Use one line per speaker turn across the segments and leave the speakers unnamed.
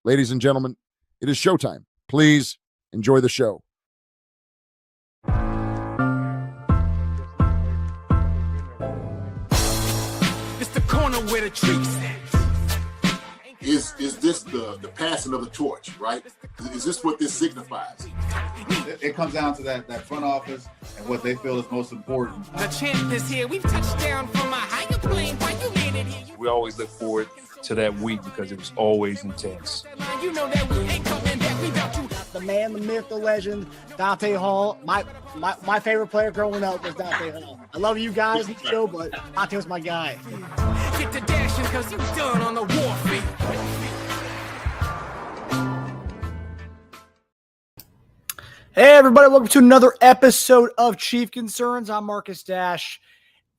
Ladies and gentlemen, it is showtime. Please enjoy the show.
It's the corner where the treats.
Is this the passing of the torch, right? Is this what this signifies?
It comes down to that front office and what they feel is most important.
The champ is here. We've touched down from a higher plane. Why you landed here?
We always look forward to that week because it was always intense.
You know that we ain't coming back. We got you.
The man, the myth, the legend, Dante Hall. My favorite player growing up was Dante Hall. I love you guys, Joe, but Dante was my guy.
Get to dashing because you done on the warfare.
Hey, everybody. Welcome to another episode of Chief Concerns. I'm Marcus Dash.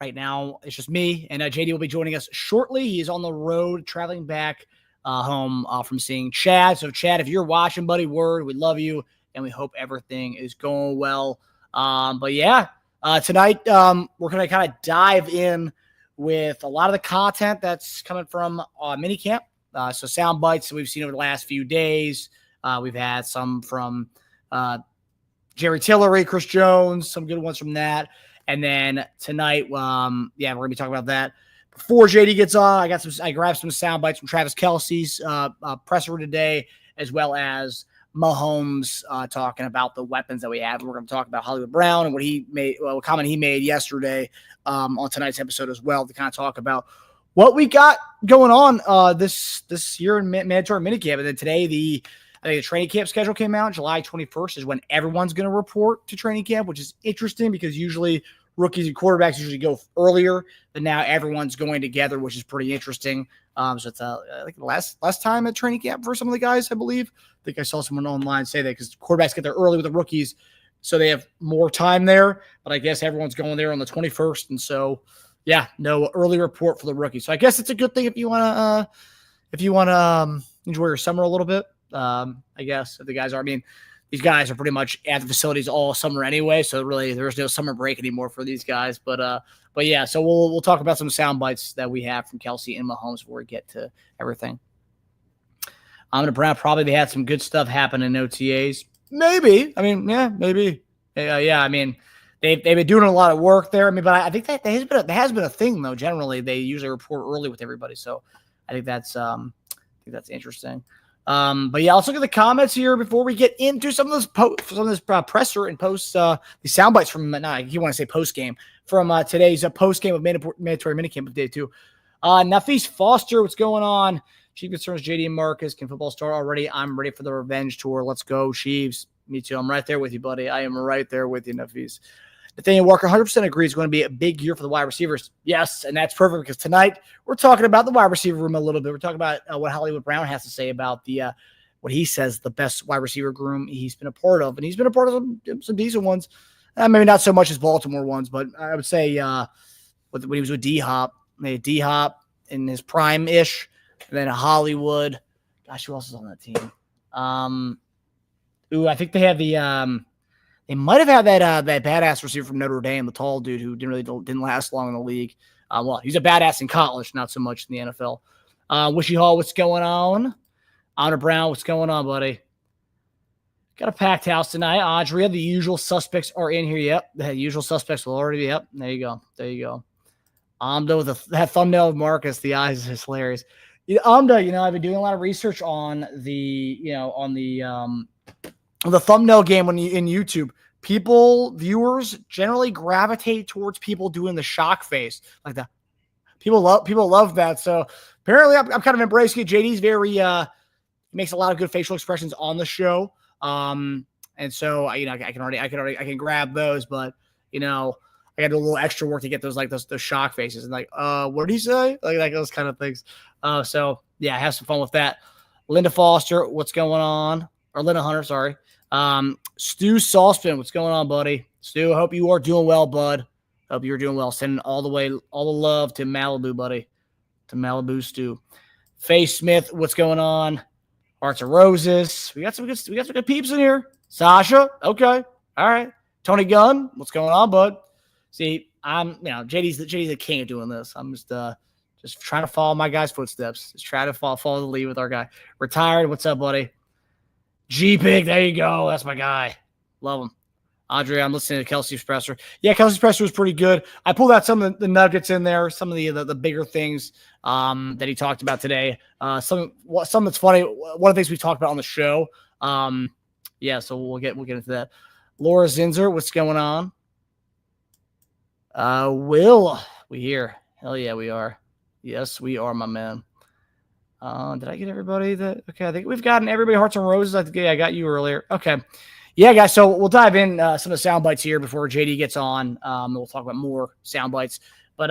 Right now, it's just me, and JD will be joining us shortly. He is on the road, traveling back home from seeing Chad. So, Chad, if you're watching, buddy, word, we love you, and we hope everything is going well. Tonight, we're going to kind of dive in with a lot of the content that's coming from Minicamp. So, sound bites that we've seen over the last few days. We've had some from Jerry Tillery, Chris Jones, some good ones from that. And then tonight, we're going to be talking about that. Before JD gets on, I grabbed some sound bites from Travis Kelce's presser today, as well as Mahomes talking about the weapons that we have. We're going to talk about Hollywood Brown and what comment he made yesterday on tonight's episode as well, to kind of talk about what we got going on this year in mandatory minicamp. And then today, I think the training camp schedule came out. July 21st is when everyone's going to report to training camp, which is interesting because usually rookies and quarterbacks usually go earlier, but now everyone's going together, which is pretty interesting. So it's like the last time at training camp for some of the guys, I believe. I think I saw someone online say that because quarterbacks get there early with the rookies, so they have more time there. But I guess everyone's going there on the 21st, and so no early report for the rookies. So I guess it's a good thing if you want to enjoy your summer a little bit. I guess if the guys are, these guys are pretty much at the facilities all summer anyway. So really there's no summer break anymore for these guys, but so we'll talk about some sound bites that we have from Kelce and Mahomes before we get to everything. I'm going to probably they had some good stuff happen in OTAs. Maybe. Maybe. They've been doing a lot of work there. But I think that has been a thing though. Generally they usually report early with everybody. So I think that's interesting. Let's look at the comments here before we get into some of this presser and post the sound bites from you want to say post game from today's post game of mandatory minicamp of day 2. Nafis Foster, what's going on? Chief Concerns, JD and Marcus. Can football start already? I'm ready for the revenge tour. Let's go, Chiefs. Me too. I'm right there with you, buddy. I am right there with you, Nafis. Nathaniel Walker 100% agrees it's going to be a big year for the wide receivers. Yes, and that's perfect because tonight we're talking about the wide receiver room a little bit. We're talking about what Hollywood Brown has to say about what he says the best wide receiver room he's been a part of. And he's been a part of some decent ones. Maybe not so much as Baltimore ones, but I would say when he was with D-Hop, D-Hop in his prime-ish, and then Hollywood. Gosh, who else is on that team? I think they have they might have had that badass receiver from Notre Dame, the tall dude who didn't last long in the league. He's a badass in college, not so much in the NFL. Wishy Hall, what's going on? Honor Brown, what's going on, buddy? Got a packed house tonight. Audrey, the usual suspects are in here. Yep, the usual suspects will already be up. There you go. Amda with that thumbnail of Marcus. The eyes is hilarious. Amda, I've been doing a lot of research on the thumbnail game in YouTube. Viewers generally gravitate towards people doing the shock face like that. People love that. So apparently I'm kind of embracing it. JD's very, he makes a lot of good facial expressions on the show. And so, I can grab those, but I got to do a little extra work to get those shock faces and what did he say? Like those kind of things. Have some fun with that. Linda Foster, what's going on? Or Linda Hunter, sorry. Stu Salspan, what's going on, buddy? Stu, hope you are doing well, bud. Hope you're doing well. Sending all the love to Malibu, buddy. To Malibu, Stu. Faye Smith, what's going on? Hearts of Roses. We got some good peeps in here. Sasha, okay. All right. Tony Gunn, what's going on, bud? See, I'm JD's the king of doing this. I'm just Just trying to follow my guy's footsteps. Just try to follow the lead with our guy. Retired. What's up, buddy? G-Pig. There you go. That's my guy. Love him. Andre, I'm listening to Kelce's presser. Yeah, Kelce's presser was pretty good. I pulled out some of the nuggets in there, some of the bigger things that he talked about today. Some that's funny. One of the things we talked about on the show. Yeah, so we'll get into that. Laura Zinzer, what's going on? Will, we here? Hell yeah, we are. Yes, we are, my man. Did I get everybody that? Okay, I think we've gotten everybody hearts and roses. I think I got you earlier. Okay. Yeah, guys, so we'll dive in some of the sound bites here before JD gets on. We'll talk about more sound bites. But,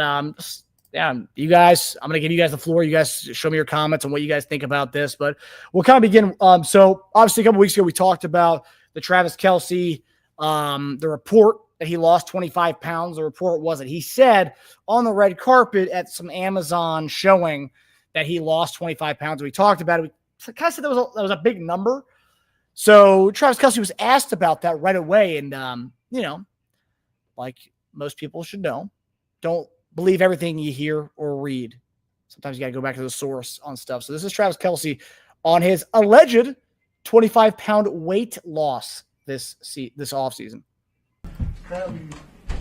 yeah, you guys, I'm going to give you guys the floor. You guys show me your comments on what you guys think about this. But we'll kind of begin. So, obviously, a couple weeks ago, we talked about the Travis Kelce, the report that he lost 25 pounds. The report was that he said on the red carpet at some Amazon showing that he lost 25 pounds. We talked about it. We kind of said that was a big number. So Travis Kelce was asked about that right away. And, like most people should know, don't believe everything you hear or read. Sometimes you got to go back to the source on stuff. So this is Travis Kelce on his alleged 25-pound weight loss this offseason.
Travis, you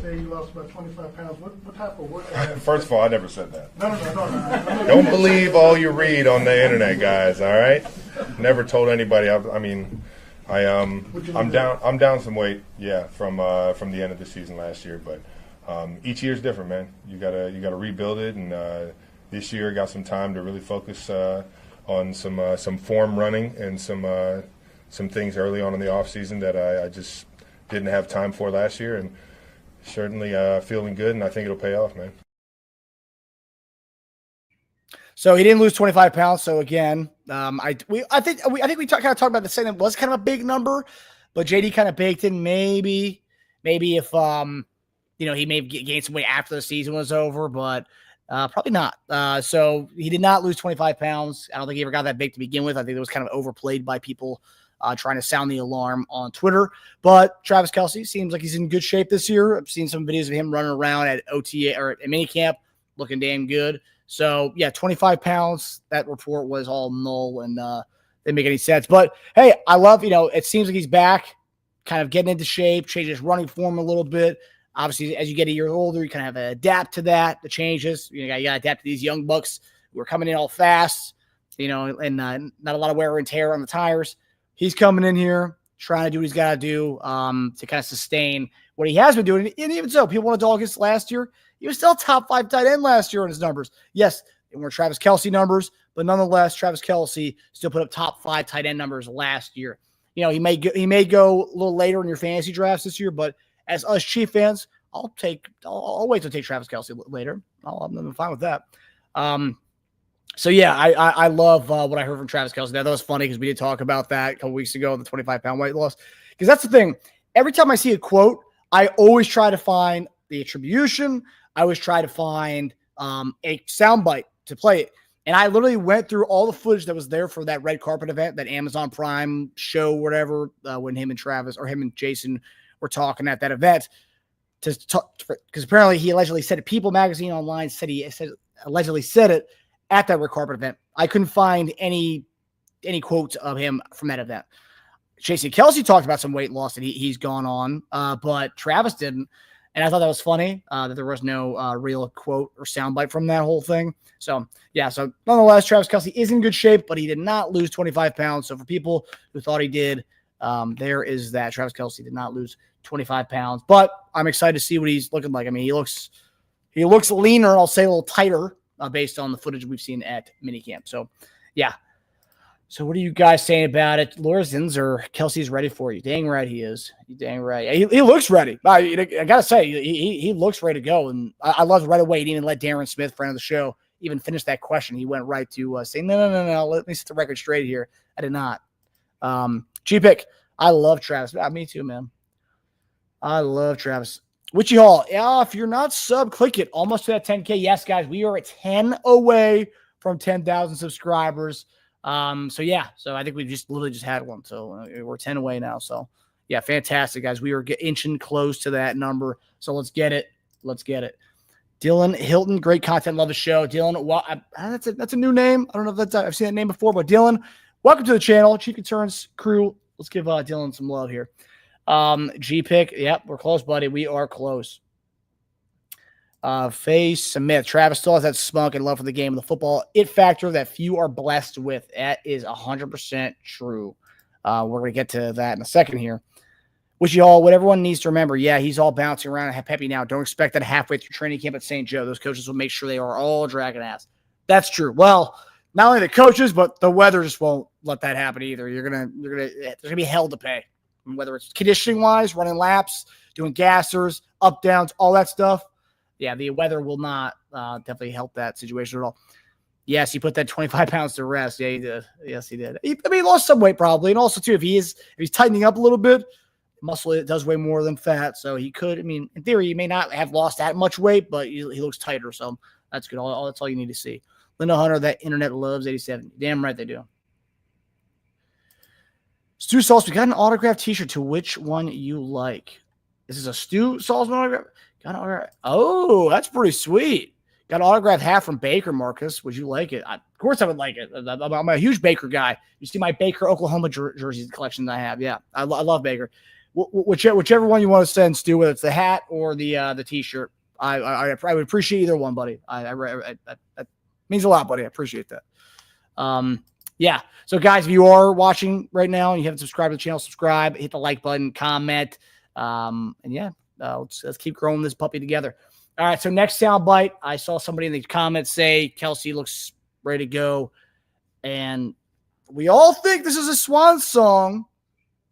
say you lost about 25 pounds. What type of work?
First of all, I never said that.
No.
Don't believe all you read on the internet, guys. All right. Never told anybody. I'm down some weight. Yeah, from the end of the season last year. But each year is different, man. You gotta rebuild it. And this year, I got some time to really focus on some form running and some things early on in the offseason that I just didn't have time for last year. And certainly feeling good, and I think it'll pay off, man.
So he didn't lose 25 pounds. So again, I think we kind of talked about the same. It was kind of a big number, but JD kind of baked in maybe if he may gain some weight after the season was over, but probably not. So he did not lose 25 pounds. I don't think he ever got that big to begin with. I think it was kind of overplayed by people trying to sound the alarm on Twitter. But Travis Kelce seems like he's in good shape this year. I've seen some videos of him running around at OTA or at minicamp, looking damn good. So, yeah, 25 pounds, that report was all null and didn't make any sense. But, hey, I love, it seems like he's back, kind of getting into shape, changing his running form a little bit. Obviously, as you get a year older, you kind of have to adapt to that, the changes. You got to adapt to these young bucks who are coming in all fast, and not a lot of wear and tear on the tires. He's coming in here, trying to do what he's got to do to kind of sustain what he has been doing. And even so, people want to dog his last year. He was still top 5 tight end last year in his numbers. Yes, they weren't Travis Kelce numbers, but nonetheless, Travis Kelce still put up top 5 tight end numbers last year. He may go a little later in your fantasy drafts this year, but as us Chief fans, I'll wait to take Travis Kelce later. I'm fine with that. So yeah, I love what I heard from Travis Kelce. That was funny because we did talk about that a couple weeks ago, the 25-pound weight loss. Because that's the thing. Every time I see a quote, I always try to find the attribution. I always try to find a soundbite to play it. And I literally went through all the footage that was there for that red carpet event, that Amazon Prime show, whatever, when him and Travis or him and Jason were talking at that event. Because apparently he allegedly said it. People Magazine online allegedly said it at that red carpet event. I couldn't find any quotes of him from that event. Jason Kelce talked about some weight loss that he's gone on, but Travis didn't. And I thought that was funny that there was no real quote or soundbite from that whole thing. So, yeah. So, nonetheless, Travis Kelce is in good shape, but he did not lose 25 pounds. So, for people who thought he did, there is that. Travis Kelce did not lose 25 pounds. But I'm excited to see what he's looking like. I mean, he looks leaner. I'll say a little tighter based on the footage we've seen at minicamp. So, yeah. So what are you guys saying about it? Laura Zinzer, Kelce's ready for you. Dang right he is. You dang right. He looks ready. I got to say, he looks ready to go. And I love right away. He didn't even let Darren Smith, friend of the show, even finish that question. He went right to saying, no. Let me set the record straight here. I did not. G-Pick, I love Travis. Me too, man. I love Travis. Witchy Hall, if you're not sub, click it. Almost to that 10K. Yes, guys, we are at 10 away from 10,000 subscribers. So yeah, so I think we literally just had one. So we're 10 away now. So yeah, fantastic, guys. We are inching close to that number. So let's get it. Dylan Hilton, great content. Love the show. Dylan, well, that's a new name. I don't know if that's I've seen that name before, but Dylan, welcome to the channel. Chief Concerns crew. Let's give Dylan some love here. G-Pick. Yep, we're close, buddy. We are close. Face Smith. Travis still has that spunk and love for the game and the football it factor that few are blessed with. That is 100% true. We're going to get to that in a second here. Which what everyone needs to remember, yeah, he's all bouncing around and peppy now. Don't expect that halfway through training camp at St. Joe. Those coaches will make sure they are all dragging ass. That's true. Well, not only the coaches, but the weather just won't let that happen either. There's gonna be hell to pay. Whether it's conditioning wise, running laps, doing gassers, up downs, all that stuff. Yeah, the weather will not definitely help that situation at all. Yes, he put that 25 pounds to rest. Yeah, he did. Yes, he did. He lost some weight probably, and also too, if he's tightening up a little bit, muscle it does weigh more than fat, so he could. I mean, in theory, he may not have lost that much weight, but he looks tighter, so that's good. That's all you need to see. Linda Hunter, that internet loves 87. Damn right they do. Stu Sauce, we got an autographed T-shirt. To which one you like? This is a Stu Salzman autograph. Got an autograph. Oh, that's pretty sweet. Got an autographed hat from Baker, Marcus. Would you like it? Of course I would like it. I'm a huge Baker guy. You see my Baker Oklahoma jerseys collection that I have. Yeah, I love Baker. Whichever one you want to send, Stu, whether it's the hat or the T-shirt, I would appreciate either one, buddy. That means a lot, buddy. I appreciate that. Yeah. So, guys, if you are watching right now and you haven't subscribed to the channel, subscribe, hit the like button, comment, and yeah, let's keep growing this puppy together. All right. So, next soundbite, I saw somebody in the comments say Kelce looks ready to go, and we all think this is a swan song.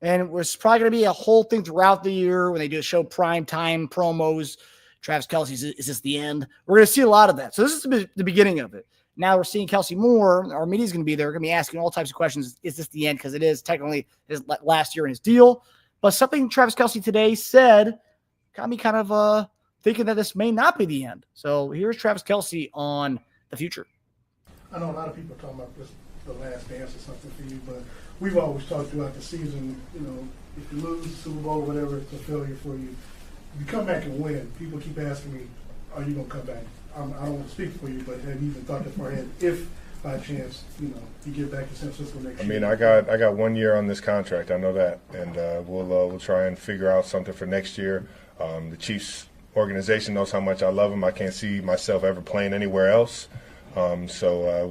And it's probably going to be a whole thing throughout the year when they do show prime time promos. Travis Kelce, is this the end? We're going to see a lot of that. So this is the beginning of it. Now we're seeing Kelce more. Our media's going to be there. We're going to be asking all types of questions. Is this the end? Because it is technically his last year in his deal. But something Travis Kelce today said got me kind of thinking that this may not be the end. So here's Travis Kelce on the future.
I know a lot of people are talking about this, the last dance or something for you, but we've always talked throughout the season, if you lose the Super Bowl or whatever, it's a failure for you. You come back and win. People keep asking me, are you going to come back? I don't want to speak for you, but have you even thought that far ahead if, by chance, you get back to San Francisco next year?
I mean, I got 1 year on this contract. I know that. And we'll try and figure out something for next year. The Chiefs organization knows how much I love them. I can't see myself ever playing anywhere else. So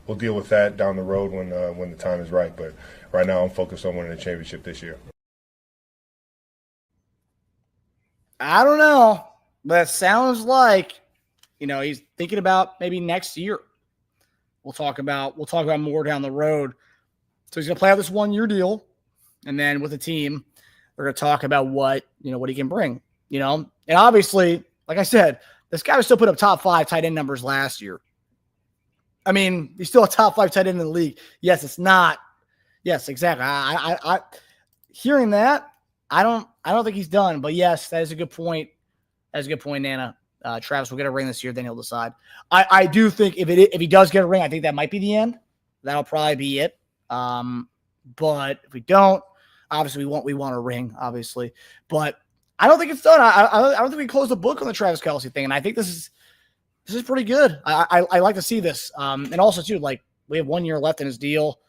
we'll deal with that down the road when the time is right. But right now, I'm focused on winning the championship this year.
I don't know, but it sounds like he's thinking about maybe next year. We'll talk about more down the road. So he's gonna play out this 1 year deal, and then with the team, we're gonna talk about what he can bring. And obviously, like I said, this guy was still put up top 5 tight end numbers last year. I mean, he's still a top 5 tight end in the league. Yes, it's not. Yes, exactly. I hearing that, I don't think he's done. But yes, that is a good point. That's a good point, Nana. Travis will get a ring this year, then he'll decide. I do think if he does get a ring, I think that might be the end. That'll probably be it. But if we don't, obviously we want a ring, obviously. But I don't think it's done. I don't think we closed the book on the Travis Kelce thing, and I think this is pretty good. I like to see this. And also too, like, we have 1 year left in his deal.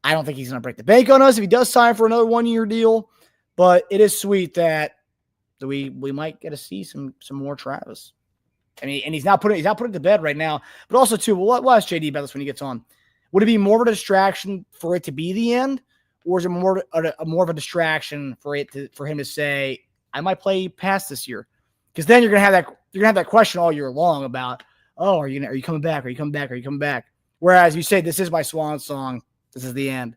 I don't think he's going to break the bank on us if he does sign for another 1 year deal. But it is sweet that we might get to see some more Travis. I mean, and he's not putting it to bed right now. But also too, we'll ask JD about this when he gets on. Would it be more of a distraction for it to be the end, or is it more of a distraction for him to say, I might play past this year? Because then you're gonna have that question all year long about, oh, are you coming back? Are you coming back? Are you coming back? Whereas you say, this is my swan song. This is the end.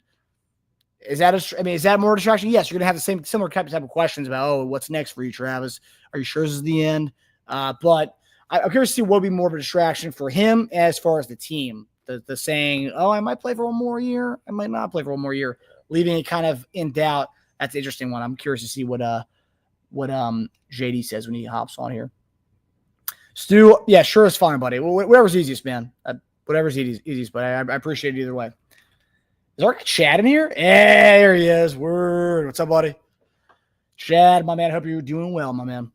Is that more distraction? Yes, you're gonna have the similar type of questions about, oh, what's next for you, Travis? Are you sure this is the end? But I'm curious to see what would be more of a distraction for him as far as the team. The saying, oh, I might play for one more year. I might not play for one more year, leaving it kind of in doubt. That's an interesting one. I'm curious to see what JD says when he hops on here. Stu, yeah, sure is fine, buddy. Whatever's easiest, man. Whatever's easiest, but I appreciate it either way. Is our Chad in here? Hey, there he is. Word. What's up, buddy? Chad, my man. I hope you're doing well, my man.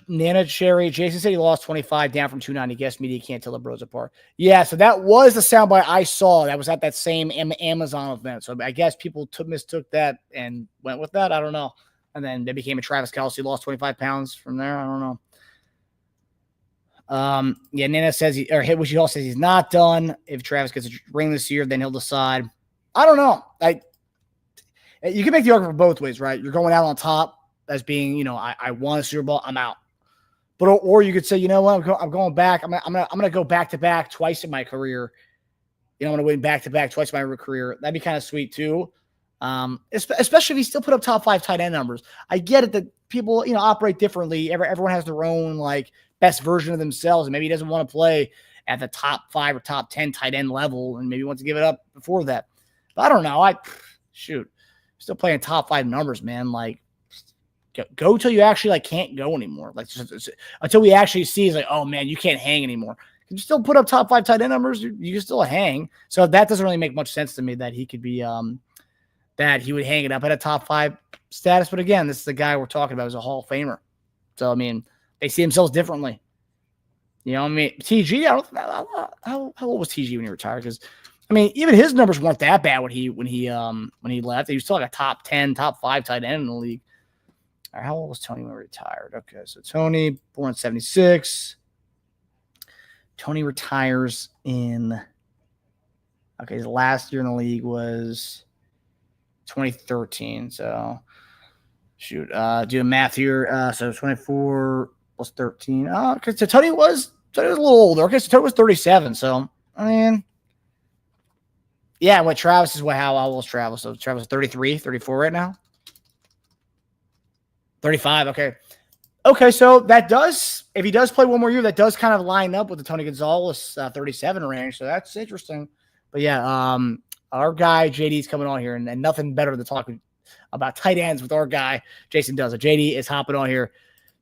Nana Cherry, Jason said he lost 25 down from 290. Guess media can't tell the bros apart. Yeah, so that was the soundbite I saw. That was at that same Amazon event. So I guess people mistook that and went with that. I don't know. And then they became a Travis Kelce, lost 25 pounds from there. I don't know. Yeah, Nana says Wishy Hall says he's not done. If Travis gets a ring this year, then he'll decide. I don't know. You can make the argument for both ways, right? You're going out on top as being, I won a Super Bowl, I'm out. But or you could say, you know what, I'm going back. I'm gonna go back to back twice in my career. I'm gonna win back to back twice in my career. That'd be kind of sweet too. Especially if you still put up top 5 tight end numbers. I get it that people, operate differently. Everyone has their own best version of themselves, and maybe he doesn't want to play at the top 5 or top 10 tight end level, and maybe wants to give it up before that. But I don't know. Still playing top 5 numbers, man. Go till you actually can't go anymore. Until we actually see oh man, you can't hang anymore. You still put up top 5 tight end numbers. You can still hang. So that doesn't really make much sense to me that he could be that he would hang it up at a top 5 status. But again, this is the guy we're talking about as a Hall of Famer. So they see themselves differently. TG. How old was TG when he retired? Because even his numbers weren't that bad when he left. He was still a top 10, top 5 tight end in the league. All right, how old was Tony when he retired? Okay, so Tony, born in 76. Tony retires his last year in the league was 2013. So, do the math here. So 24 plus 13. Oh, okay, so Tony was a little older. Okay, so Tony was 37. So, yeah, what Travis is how old was Travis? So Travis is 33, 34 right now? 35, okay. Okay, so that does, if he does play one more year, that does kind of line up with the Tony Gonzalez 37 range, so that's interesting. But yeah, our guy JD's coming on here, and nothing better than talking about tight ends with our guy Jason Dunn. So JD is hopping on here.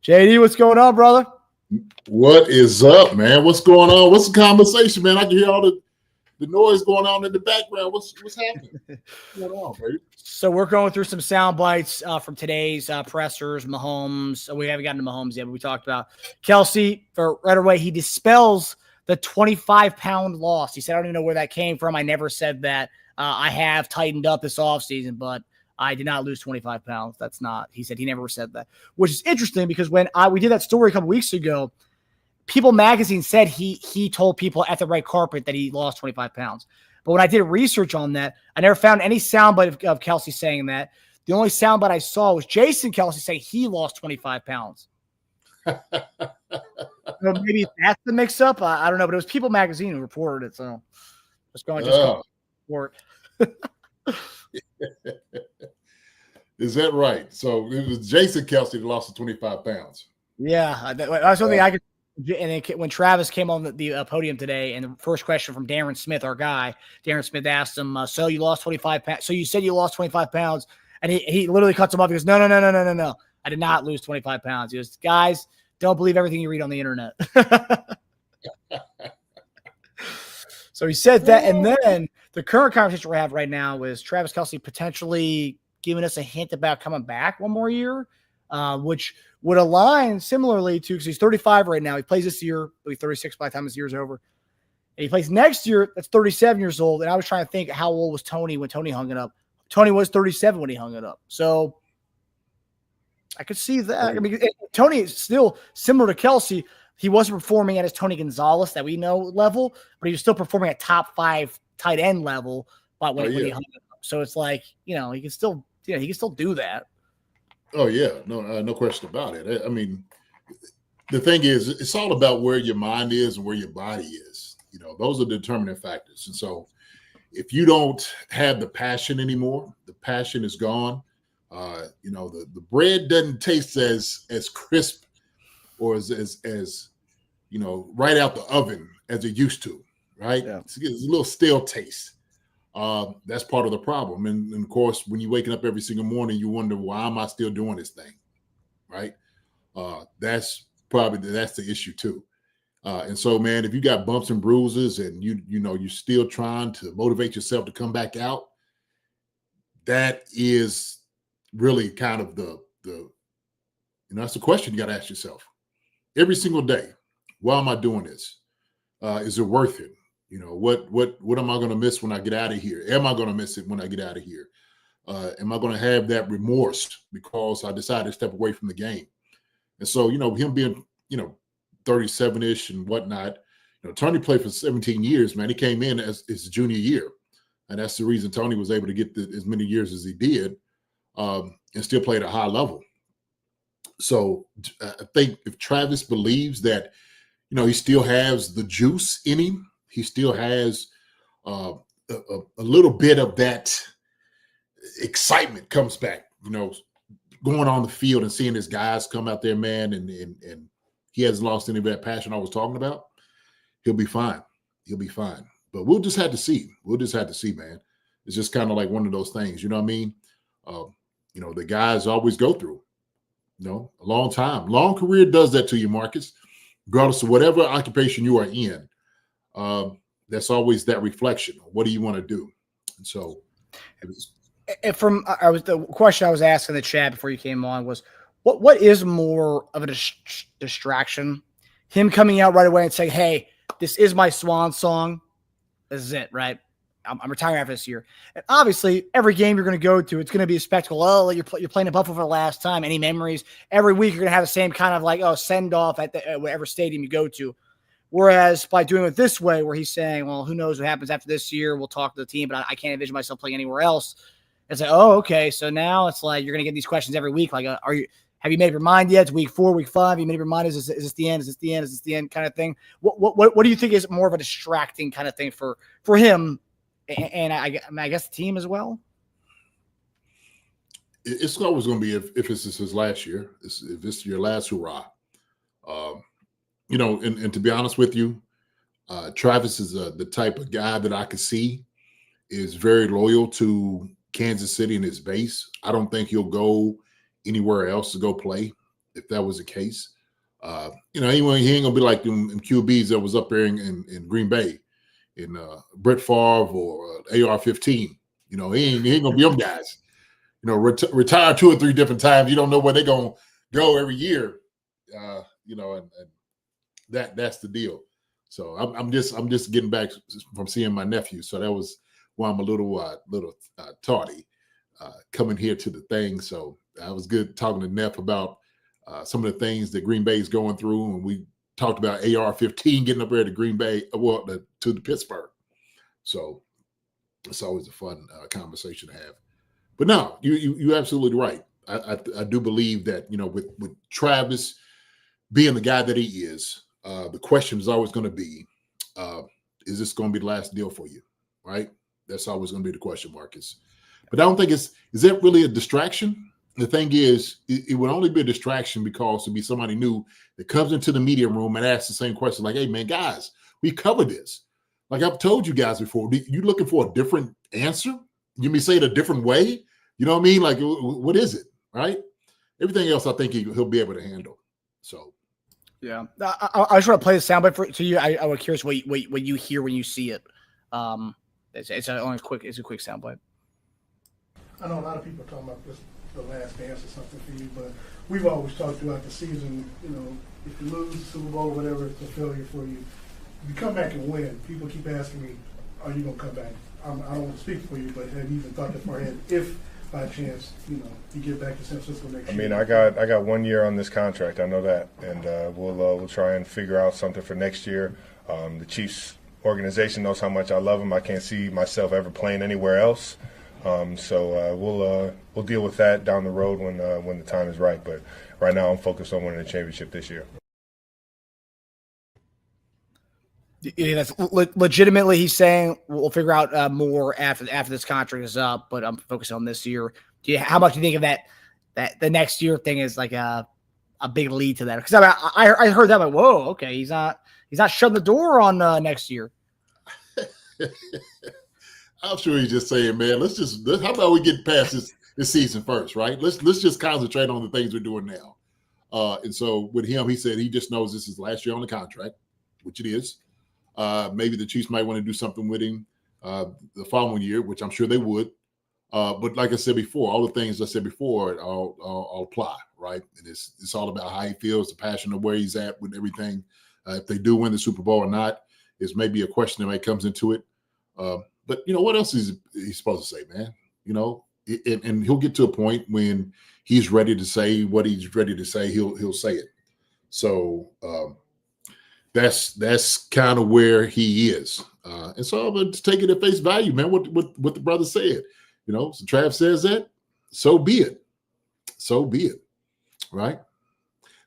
JD, what's going on, brother?
What is up, man? What's going on? What's the conversation, man? I can hear all the noise going on in the background. What's happening? What's going on, baby?
So we're going through some sound bites from today's pressers. Mahomes. We haven't gotten to Mahomes yet, but we talked about Kelce. For right away, he dispels the 25-pound loss. He said, I don't even know where that came from. I never said that. I have tightened up this offseason, but I did not lose 25 pounds. That's not. He said he never said that, which is interesting because when we did that story a couple weeks ago, People Magazine said he told people at the red carpet that he lost 25 pounds. But when I did research on that, I never found any soundbite of Kelce saying that. The only soundbite I saw was Jason Kelce saying he lost 25 pounds. So maybe that's the mix-up. I don't know, but it was People Magazine who reported it. So just going to report.
Is that right? So it was Jason Kelce that lost the 25 pounds.
Yeah, that's something I could. And then when Travis came on the podium today, and the first question from Darren Smith, our guy, Darren Smith asked him, so you lost 25 pounds. So you said you lost 25 pounds. And he literally cuts him off. He goes, no. I did not lose 25 pounds. He goes, guys, don't believe everything you read on the internet. So he said that. And then the current conversation we have right now is Travis Kelce potentially giving us a hint about coming back one more year, which would align similarly to, because he's 35 right now. He plays this year. He'll be 36 by the time this year's over. And he plays next year. That's 37 years old. And I was trying to think, how old was Tony when Tony hung it up? Tony was 37 when he hung it up. So I could see that. I mean, Tony is still similar to Kelce. He wasn't performing at his Tony Gonzalez that we know level, but he was still performing at top 5 tight end level. But when he hung it up, so it's like, he can still, he can still do that.
Oh yeah, no question about it. I mean, the thing is, it's all about where your mind is and where your body is. Those are the determining factors. And so, if you don't have the passion anymore, the passion is gone. The bread doesn't taste as crisp or as right out the oven as it used to, right? Yeah. It's a little stale taste. That's part of the problem. And of course, when you're waking up every single morning, you wonder, why am I still doing this thing, right? That's the issue too. And so, man, if you got bumps and bruises and you're still trying to motivate yourself to come back out, that is really kind of the that's the question you got to ask yourself every single day. Why am I doing this? Is it worth it? What am I going to miss when I get out of here? Am I going to miss it when I get out of here? Am I going to have that remorse because I decided to step away from the game? And so, him being, 37-ish and whatnot, Tony played for 17 years, man. He came in as his junior year. And that's the reason Tony was able to get as many years as he did and still play at a high level. So I think if Travis believes that, he still has the juice in him, he still has a little bit of that excitement comes back, going on the field and seeing his guys come out there, man, and he hasn't lost any of that passion I was talking about, he'll be fine. He'll be fine. But we'll just have to see. We'll just have to see, man. It's just kind of like one of those things, you know what I mean? The guys always go through, a long time. Long career does that to you, Marcus. Regardless of whatever occupation you are in, that's always that reflection. What do you want to do? And so
the question I was asking in the chat before you came on was, what is more of a distraction? Him coming out right away and saying, hey, this is my swan song. This is it, right? I'm retiring after this year. And obviously, every game you're going to go to, it's going to be a spectacle. Oh, you're playing in Buffalo for the last time. Any memories? Every week you're going to have the same kind of send off at whatever stadium you go to. Whereas by doing it this way, where he's saying, well, who knows what happens after this year? We'll talk to the team, but I can't envision myself playing anywhere else. It's like, oh, okay. So now it's like you're going to get these questions every week. Like, have you made up your mind yet? It's week 4, week 5. Have you made up your mind? Is this the end? Is this the end? Is this the end? Kind of thing. What do you think is more of a distracting kind of thing for him, and I guess the team as well?
It's always going to be if it's his last year, if it's your last hurrah. And to be honest with you, Travis is the type of guy that I could see is very loyal to Kansas City and his base. I don't think he'll go anywhere else to go play if that was the case. He ain't gonna be like them QBs that was up there in Green Bay, in Brett Favre or AR-15. He ain't gonna be them guys. Retire 2 or 3 different times. You don't know where they're gonna go every year. And that's the deal. So I'm just getting back from seeing my nephew. So that was why I'm a little tardy coming here to the thing. So I was good talking to Neff about some of the things that Green Bay is going through, and we talked about AR-15 getting up there to Green Bay, to the Pittsburgh. So it's always a fun conversation to have. But no, you're absolutely right. I do believe that with Travis being the guy that he is, the question is always going to be, is this going to be the last deal for you? Right? That's always going to be the question, Marcus. But I don't think is that really a distraction? The thing is, it would only be a distraction because it'd be somebody new that comes into the media room and asks the same question, like, hey, man, guys, we covered this. Like I've told you guys before, you looking for a different answer? You may say it a different way? You know what I mean? Like, what is it, right? Everything else I think he'll be able to handle. So.
Yeah. I just want to play the soundbite to you. I was curious what you hear when you see it. It's a quick soundbite.
I know a lot of people are talking about this, the last dance or something for you, but we've always talked throughout the season, if you lose the Super Bowl, whatever, it's a failure for you. You come back and win. People keep asking me, are you going to come back? I don't want to speak for you, but have you even thought that far ahead if by chance, you get back to San Francisco next year?
I got 1 year on this contract. I know that, and we'll try and figure out something for next year. The Chiefs organization knows how much I love them. I can't see myself ever playing anywhere else. So we'll deal with that down the road when the time is right. But right now, I'm focused on winning the championship this year.
Yeah, that's legitimately he's saying we'll figure out more after this contract is up, but I'm focused on this year. How much do you think of that the next year thing is like a big lead to that? Because I heard that, like, whoa, okay, he's not shutting the door on next year.
I'm sure he's just saying, man, how about we get past this season first, right? Let's just concentrate on the things we're doing now. And so with him, he said he just knows this is last year on the contract, which it is. Maybe the Chiefs might want to do something with him the following year, which I'm sure they would. But like I said before, all the things I said before, I'll apply, right? And it's all about how he feels, the passion of where he's at with everything. If they do win the Super Bowl or not is maybe a question that comes into it. But what else is he supposed to say, man? And he'll get to a point when he's ready to say what he's ready to say. He'll say it. So that's kind of where he is. And so I'm going to take it at face value, man. What the brother said. So Trav says that, so be it. So be it. Right?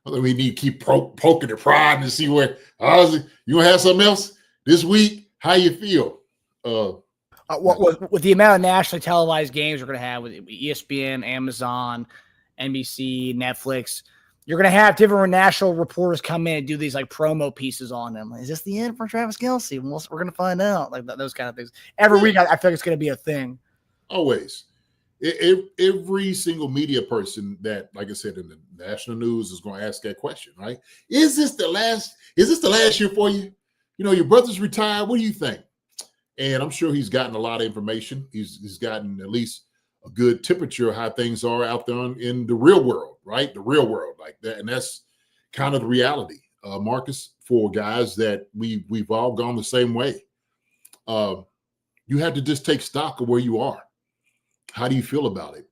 We need to keep poking the pride and see where you gonna have something else this week. How you feel?
With the amount of nationally televised games we're gonna have with ESPN, Amazon, NBC, Netflix, you're gonna have different national reporters come in and do these like promo pieces on them. Is this the end for Travis Kelce? We're gonna find out, like those kind of things. Every week, I feel like it's gonna be a thing.
Always. Every single media person that, like I said, in the national news is going to ask that question, right? Is this the last year for you? Your brother's retired. What do you think? And I'm sure he's gotten a lot of information. He's gotten at least a good temperature of how things are out there in the real world, right? The real world like that. And that's kind of the reality, Marcus, for guys that we've all gone the same way. You have to just take stock of where you are. How do you feel about it?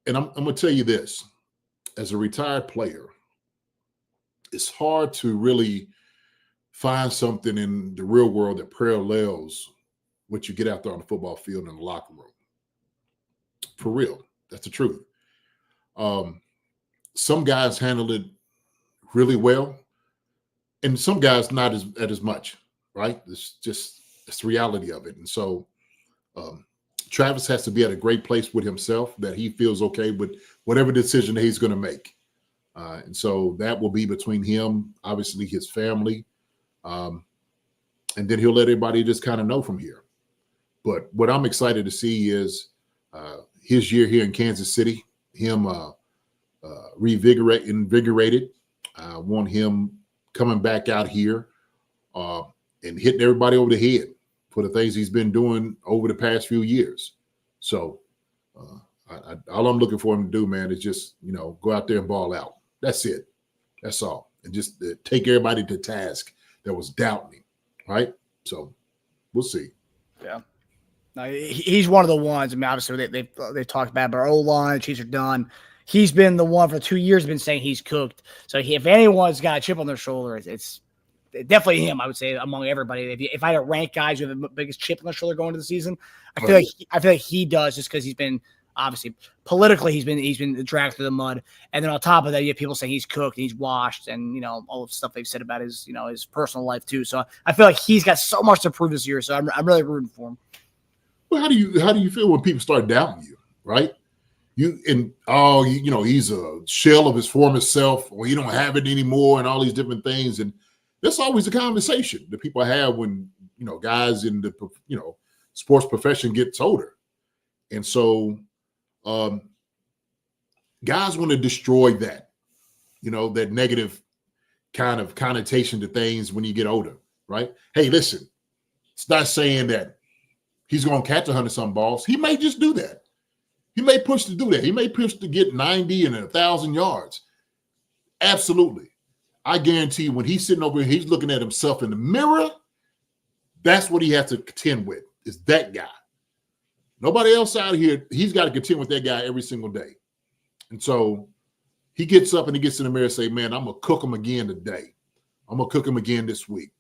And I'm going to tell you this. As a retired player, it's hard to really find something in the real world that parallels what you get out there on the football field in the locker room. For real. That's the truth. Some guys handle it really well, and some guys not as much, right? It's the reality of it. And so Travis has to be at a great place with himself that he feels okay with whatever decision that he's going to make. And so that will be between him, obviously his family, and then he'll let everybody just kind of know from here. But what I'm excited to see is his year here in Kansas City, him invigorated. I want him coming back out here and hitting everybody over the head for the things he's been doing over the past few years. So all I'm looking for him to do, man, is just, go out there and ball out. That's it. That's all. And just take everybody to task that was doubting him, right? So we'll see. Yeah.
No, he's one of the ones. I mean, obviously they talked about our O-line, the Chiefs are done. He's been the one for 2 years been saying he's cooked. So if anyone's got a chip on their shoulder, it's definitely him, I would say, among everybody. If I had to rank guys who have the biggest chip on their shoulder going into the season, I feel like he does, just because he's been obviously politically he's been dragged through the mud, and then on top of that, you have people saying he's cooked, and he's washed, and all the stuff they've said about his his personal life too. So I feel like he's got so much to prove this year. So I'm really rooting for him.
Well, how do you feel when people start doubting you, right? He's a shell of his former self, or he don't have it anymore, and all these different things. And that's always a conversation that people have when, guys in the, sports profession gets older. And so guys want to destroy that, that negative kind of connotation to things when you get older, right? Hey, listen, it's not saying that he's going to catch 100-something balls. He may just do that. He may push to do that. He may push to get 90 and 1,000 yards. Absolutely. I guarantee you when he's sitting over here, he's looking at himself in the mirror, that's what he has to contend with, is that guy. Nobody else out here, he's got to contend with that guy every single day. And so he gets up and he gets in the mirror and say, man, I'm going to cook him again today. I'm going to cook him again this week.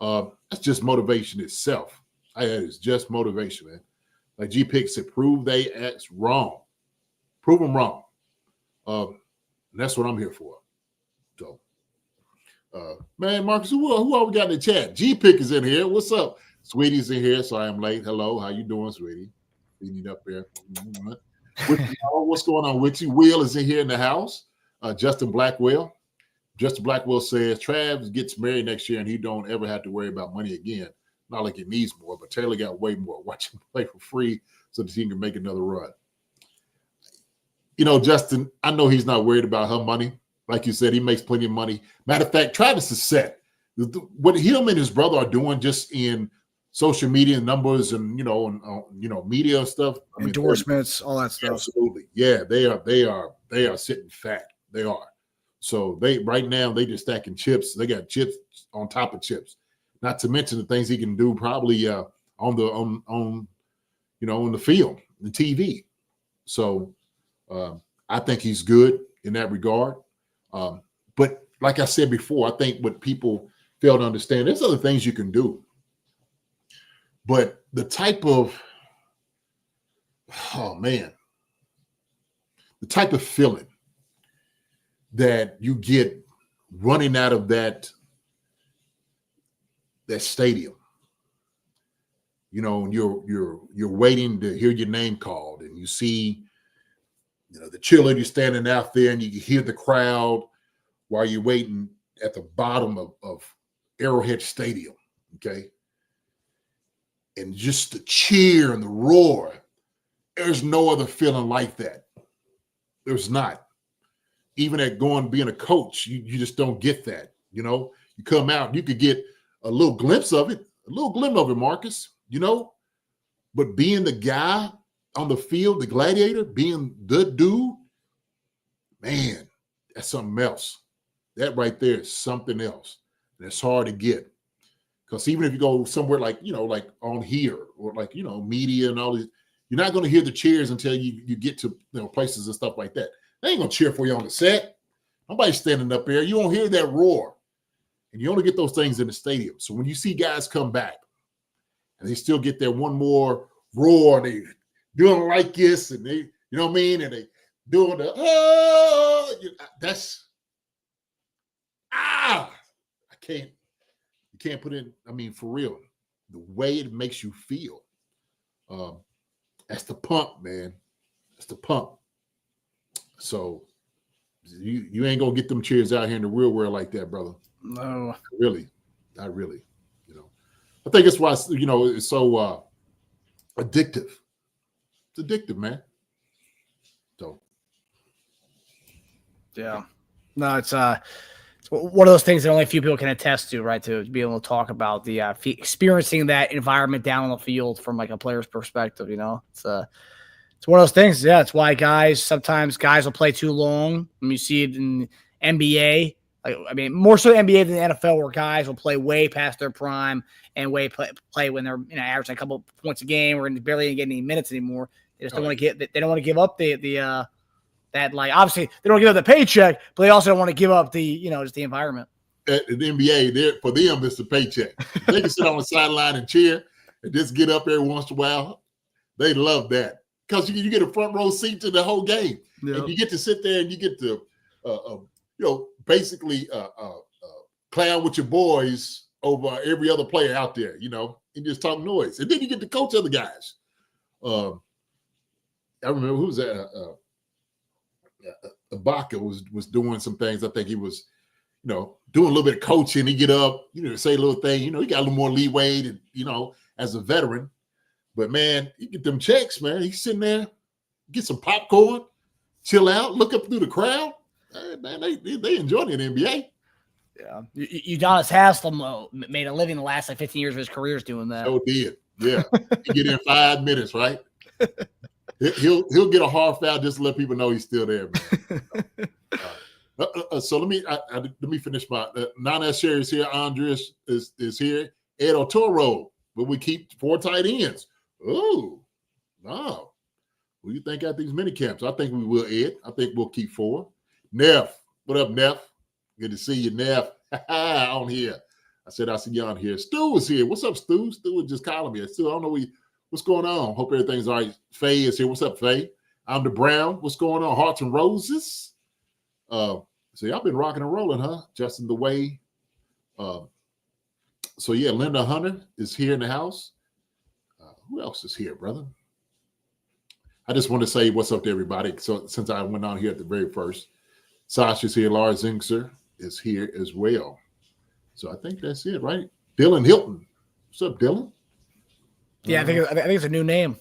That's just motivation itself. That is just motivation, man. Like G-Pick said, prove they act wrong. Prove them wrong. And that's what I'm here for. So, man, Marcus, who all we got in the chat? G-Pick is in here. What's up? Sweetie's in here, so I am late. Hello, how you doing, Sweetie? You need up there. What's going on with you? Will is in here in the house. Justin Blackwell. Justin Blackwell says, Trav gets married next year and he don't ever have to worry about money again. Not like he needs more, but Taylor got way more. Watch him play for free so the team can make another run. Justin, I know he's not worried about her money. Like you said, he makes plenty of money. Matter of fact, Travis is set. What him and his brother are doing just in social media numbers and media stuff. I mean,
endorsements, all that stuff.
Absolutely, yeah, they are sitting fat. They are. So right now they just stacking chips. They got chips on top of chips. Not to mention the things he can do probably on the field, the TV. So I think he's good in that regard. But like I said before, I think what people fail to understand, there's other things you can do. But the type of feeling that you get running out of that stadium, you're waiting to hear your name called, and you see, the cheerleader standing out there, and you can hear the crowd while you're waiting at the bottom of Arrowhead Stadium, okay? And just the cheer and the roar, there's no other feeling like that. There's not. Even at being a coach, you just don't get that. You come out, you could get a little glimpse of it, Marcus, but being the guy on the field, the gladiator, being the dude, man, that's something else. That right there is something else. And it's hard to get. Because even if you go somewhere like on here or media and all these, you're not going to hear the cheers until you get to places and stuff like that. They ain't going to cheer for you on the set. Nobody's standing up there. You won't hear that roar. And you only get those things in the stadium. So when you see guys come back and they still get their one more roar, and they doing like this, and they, and they doing the, you can't put in, for real, the way it makes you feel. That's the pump, man. That's the pump. So you ain't gonna get them cheers out here in the real world like that, brother.
No,
not really. I think that's why it's so addictive. It's addictive, man. So
yeah, no, it's one of those things that only a few people can attest to, right? To be able to talk about the experiencing that environment down on the field from like a player's perspective. It's one of those things. Yeah, it's why sometimes guys will play too long. You see it in NBA. More so NBA than the NFL, where guys will play way past their prime and play when they're averaging a couple points a game or barely getting any minutes anymore. They just don't want to They don't want to give up that, like, obviously they don't give up the paycheck, but they also don't want to give up the just the environment.
At the NBA, for them, it's the paycheck. They can sit on the sideline and cheer and just get up every once in a while. They love that because you get a front row seat to the whole game, and you get to sit there and you get to basically clown with your boys over every other player out there, and just talk noise. And then you get to coach other guys. I remember who was that? Ibaka was doing some things. I think he was, doing a little bit of coaching. He get up, say a little thing. He got a little more leeway to, as a veteran. But man, you get them checks, man. He's sitting there, get some popcorn, chill out, look up through the crowd. Man, they enjoy it in the NBA.
Yeah, Udonis Haslem made a living the last 15 years of his career doing that.
Oh, did. Yeah, he get in 5 minutes, right? He'll get a hard foul just to let people know he's still there, man. So let me finish my Nana Sherry is here. Andres is here. Ed Otoro, but we keep 4 tight ends. Oh, no. What do you think at these mini camps? I think we will, Ed. I think we'll keep 4. Neff, what up, Neff? Good to see you, Neff. On here. I said I see you on here. Stu is here. What's up, Stu? Stu was just calling me. Stu, I don't know what's going on. Hope everything's all right. Faye is here. What's up, Faye? I'm the Brown. What's going on? Hearts and Roses. So y'all been rocking and rolling, huh? Justin the Way. So yeah, Linda Hunter is here in the house. Who else is here, brother? I just want to say what's up to everybody. So since I went on here at the very first, Sasha's here. Lars Zinkser is here as well. So I think that's it, right? Dylan Hilton. What's up, Dylan?
Yeah, I think it's a new name.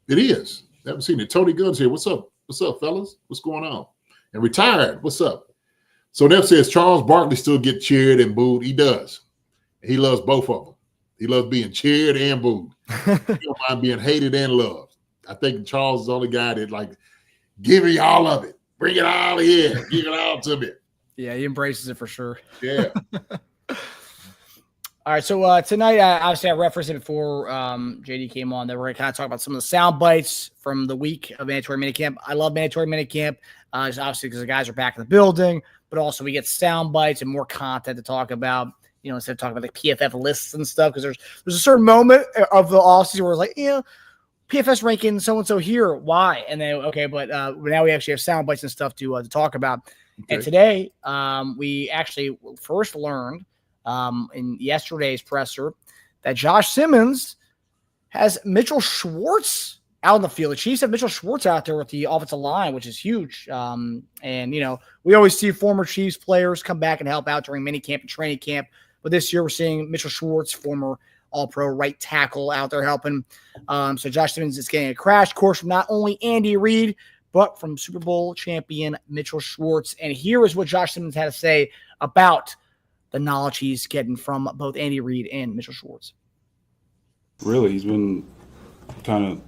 It is. I haven't seen it. Tony Gunn's here. What's up? What's up, fellas? What's going on? And retired. What's up? So Neff says Charles Barkley still get cheered and booed. He does. He loves both of them. He loves being cheered and booed. He don't mind being hated and loved. I think Charles is the only guy that like, give me all of it. Bring it all here. Give it all to me.
Yeah, he embraces it for sure.
Yeah.
All right, so tonight, obviously, I referenced it before JD came on that we're going to kind of talk about some of the sound bites from the week of mandatory minicamp. I love mandatory minicamp, just obviously because the guys are back in the building, but also we get sound bites and more content to talk about, instead of talking about the PFF lists and stuff, because there's a certain moment of the offseason where it's like, PFS ranking so-and-so here, why? And then, okay, but now we actually have sound bites and stuff to talk about. Okay. And today, we actually first learned in yesterday's presser that Josh Simmons has Mitchell Schwartz out in the field. The Chiefs have Mitchell Schwartz out there with the offensive line, which is huge. And, we always see former Chiefs players come back and help out during minicamp and training camp. But this year we're seeing Mitchell Schwartz, former All-Pro right tackle, out there helping. So Josh Simmons is getting a crash course from not only Andy Reid, but from Super Bowl champion Mitchell Schwartz. And here is what Josh Simmons had to say about the knowledge he's getting from both Andy Reid and Mitchell Schwartz.
Really, he's been kind of,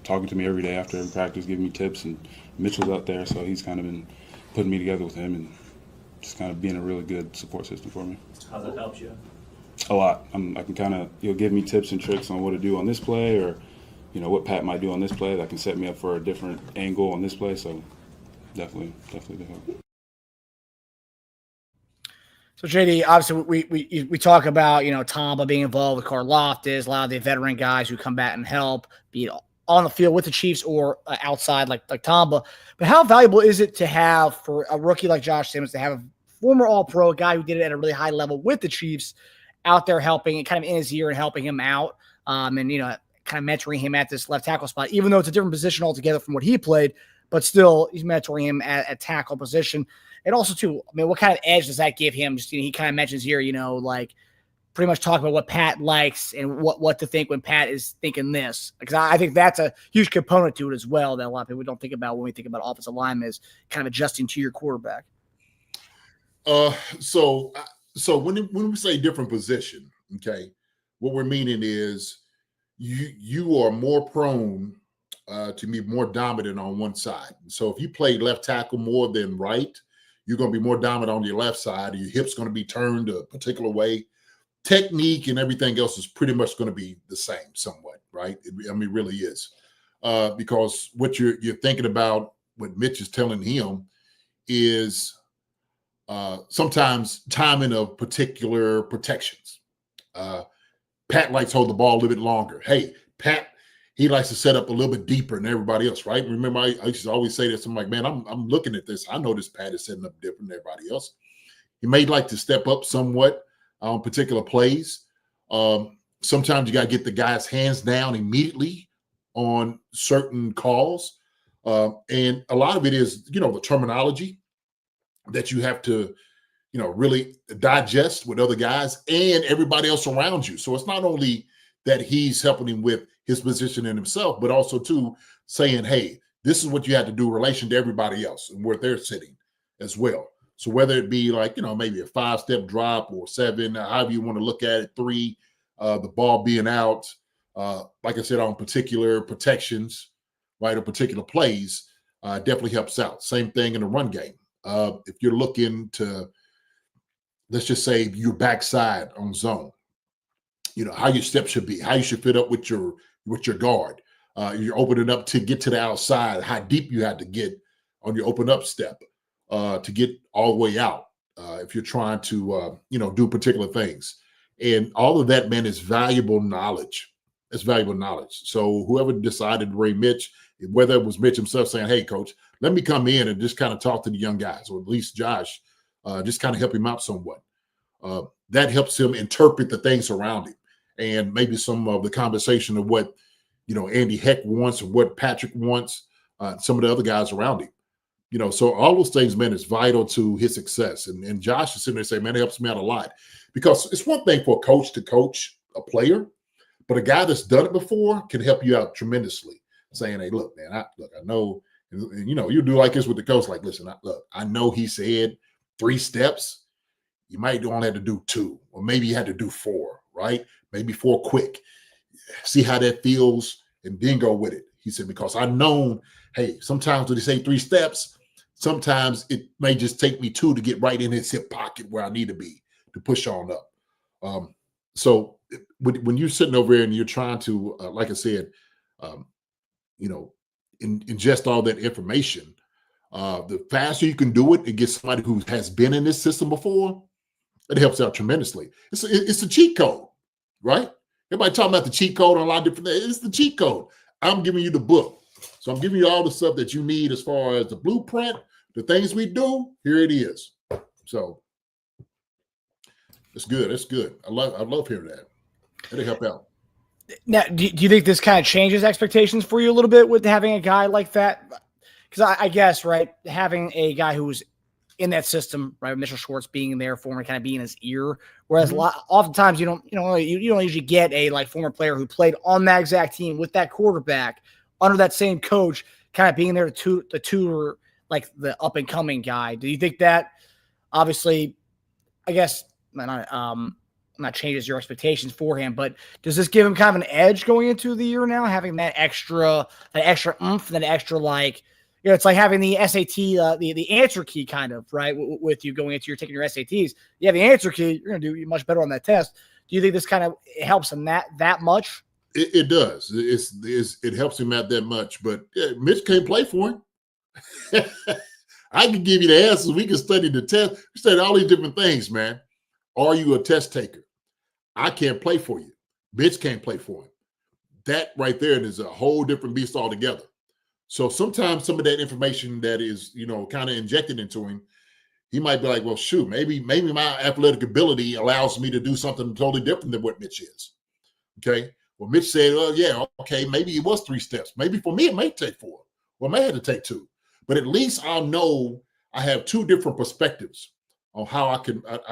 talking to me every day after every practice, giving me tips, and Mitchell's out there, so he's kind of been putting me together with him and just kind of being a really good support system for me.
How's that helped you?
A lot. I can kind of, he'll give me tips and tricks on what to do on this play, or, what Pat might do on this play that can set me up for a different angle on this play, so definitely the help.
So, JD, obviously, we talk about, Tamba being involved with Karlaftis, a lot of the veteran guys who come back and help, be it on the field with the Chiefs or outside like Tamba. But how valuable is it to have, for a rookie like Josh Simmons, to have a former All-Pro, a guy who did it at a really high level with the Chiefs, out there helping and kind of in his ear and helping him out, and, kind of mentoring him at this left tackle spot, even though it's a different position altogether from what he played, but still he's mentoring him at tackle position. And also, too, what kind of edge does that give him? Just, he kind of mentions here, like pretty much talking about what Pat likes and what to think when Pat is thinking this. Because I think that's a huge component to it as well that a lot of people don't think about when we think about offensive linemen, is kind of adjusting to your quarterback.
So when we say different position, okay, what we're meaning is you are more prone to be more dominant on one side. So if you play left tackle more than right, you're going to be more dominant on your left side. Your hip's going to be turned a particular way. Technique and everything else is pretty much going to be the same somewhat, right? It really is. Because what you're thinking about, what Mitch is telling him, is sometimes timing of particular protections. Pat likes to hold the ball a little bit longer. Hey, Pat, he likes to set up a little bit deeper than everybody else, right? Remember, I used to always say this. I'm like, man, I'm looking at this. I know this Pat is setting up different than everybody else. He may like to step up somewhat on particular plays. Sometimes you got to get the guy's hands down immediately on certain calls. And a lot of it is, the terminology that you have to, really digest with other guys and everybody else around you. So it's not only that he's helping him with his position in himself, but also too saying, hey, this is what you have to do in relation to everybody else and where they're sitting as well. So whether it be like, maybe a 5-step drop or 7, however you want to look at it, 3, the ball being out, like I said, on particular protections, right, or particular plays, definitely helps out. Same thing in the run game. If you're looking to, let's just say you're backside on zone, how your step should be, how you should fit up with your guard. You're opening up to get to the outside, how deep you have to get on your open up step to get all the way out if you're trying to, do particular things. And all of that, man, is valuable knowledge. It's valuable knowledge. So whoever decided to bring Mitch, whether it was Mitch himself saying, hey, coach, let me come in and just kind of talk to the young guys, or at least Josh, just kind of help him out somewhat. That helps him interpret the things around him. And maybe some of the conversation of what, Andy Heck wants and what Patrick wants, some of the other guys around him. So all those things, man, is vital to his success. And Josh is sitting there saying, man, it helps me out a lot. Because it's one thing for a coach to coach a player, but a guy that's done it before can help you out tremendously. Saying, hey, look, man, I know, and you do like this with the coach, like, listen, I know he said 3 steps. You might only have to do 2, or maybe you had to do 4, right? Maybe 4 quick. See how that feels, and then go with it. He said, because I've known, hey, sometimes when they say 3 steps, sometimes it may just take me 2 to get right in his hip pocket where I need to be to push on up. So when you're sitting over here and you're trying to, like I said, ingest all that information, the faster you can do it and get somebody who has been in this system before, it helps out tremendously. It's a cheat code, right? Everybody talking about the cheat code on a lot of different things. It's the cheat code. I'm giving you the book. So I'm giving you all the stuff that you need as far as the blueprint, the things we do. Here it is. So it's good. It's good. I love hearing that. It'll help out.
Now, do you think this kind of changes expectations for you a little bit with having a guy like that? Because I guess, right, having a guy who's in that system, right, Mitchell Schwartz being there for him, kind of being in his ear, whereas oftentimes you don't usually get a like former player who played on that exact team with that quarterback under that same coach, kind of being there to tutor like the up and coming guy. Do you think that obviously, I guess, not changes your expectations for him, but does this give him kind of an edge going into the year now, having that extra oomph, that extra like, it's like having the SAT, the answer key kind of, right, with you going into taking your SATs. You have the answer key, you're going to do much better on that test. Do you think this kind of helps him that much?
It does. It helps him out that much, but Mitch can't play for him. I can give you the answers. We can study the test. We study all these different things, man. Are you a test taker? I can't play for you. Mitch can't play for him. That right there is a whole different beast altogether. So sometimes some of that information that is, kind of injected into him, he might be like, well, shoot, maybe my athletic ability allows me to do something totally different than what Mitch is. Okay. Well, Mitch said, well, yeah, okay, maybe it was 3 steps. Maybe for me, it may take 4. Well, I may have to take 2. But at least I'll know I have 2 different perspectives on how I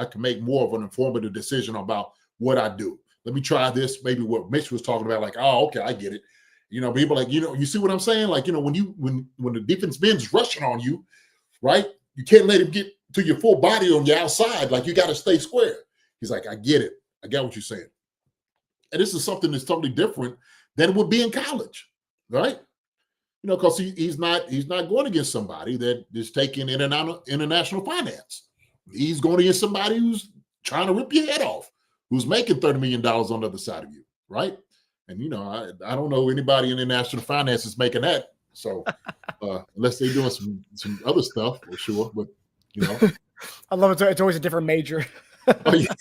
can make more of an informative decision about what I do. Let me try this. Maybe what Mitch was talking about, like, oh, okay, I get it. People like, you see what I'm saying? Like, when the defense man's rushing on you, right? You can't let him get to your full body on your outside. Like, you got to stay square. He's like, I get it. I got what you're saying. And this is something that's totally different than it would be in college, right? Because he's not going against somebody that is taking international finance. He's going against somebody who's trying to rip your head off, who's making $30 million on the other side of you, right? And, I don't know anybody in international finance is making that. So unless they're doing some other stuff, for sure. But,
I love it. It's always a different major.
Oh, yeah.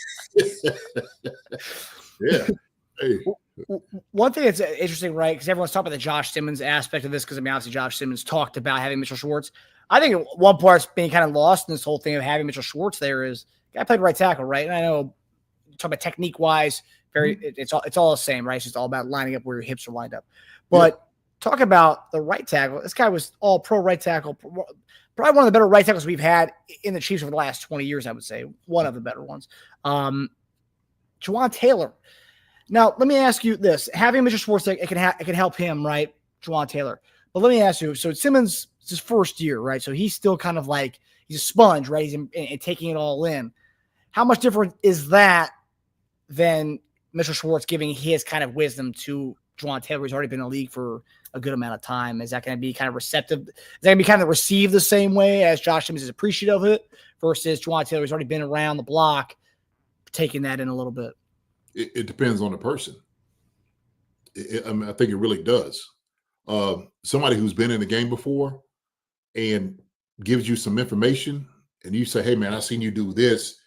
Yeah. Hey.
One thing that's interesting, right, because everyone's talking about the Josh Simmons aspect of this, because, obviously Josh Simmons talked about having Mitchell Schwartz. I think one part's being kind of lost in this whole thing of having Mitchell Schwartz there is the guy played right tackle, right? And I know, talk about technique-wise, it's all the same, right? It's just all about lining up where your hips are lined up. But talk about the right tackle. This guy was all pro right tackle, probably one of the better right tackles we've had in the Chiefs over the last 20 years, I would say. One of the better ones. Juwan Taylor. Now, let me ask you this. Having Mitchell Schwartz, it can help him, right? Juwan Taylor. But let me ask you, so Simmons, it's his first year, right? So he's still kind of like, he's a sponge, right? He's taking it all in. How much different is that than Mitchell Schwartz giving his kind of wisdom to Juwan Taylor, who's already been in the league for a good amount of time? Is that going to be kind of receptive? Is that going to be kind of received the same way as Josh Simmons is appreciative of it versus Juwan Taylor, who's already been around the block, taking that in a little bit?
It depends on the person. I think it really does. Somebody who's been in the game before and gives you some information, and you say, hey, man, I seen you do this.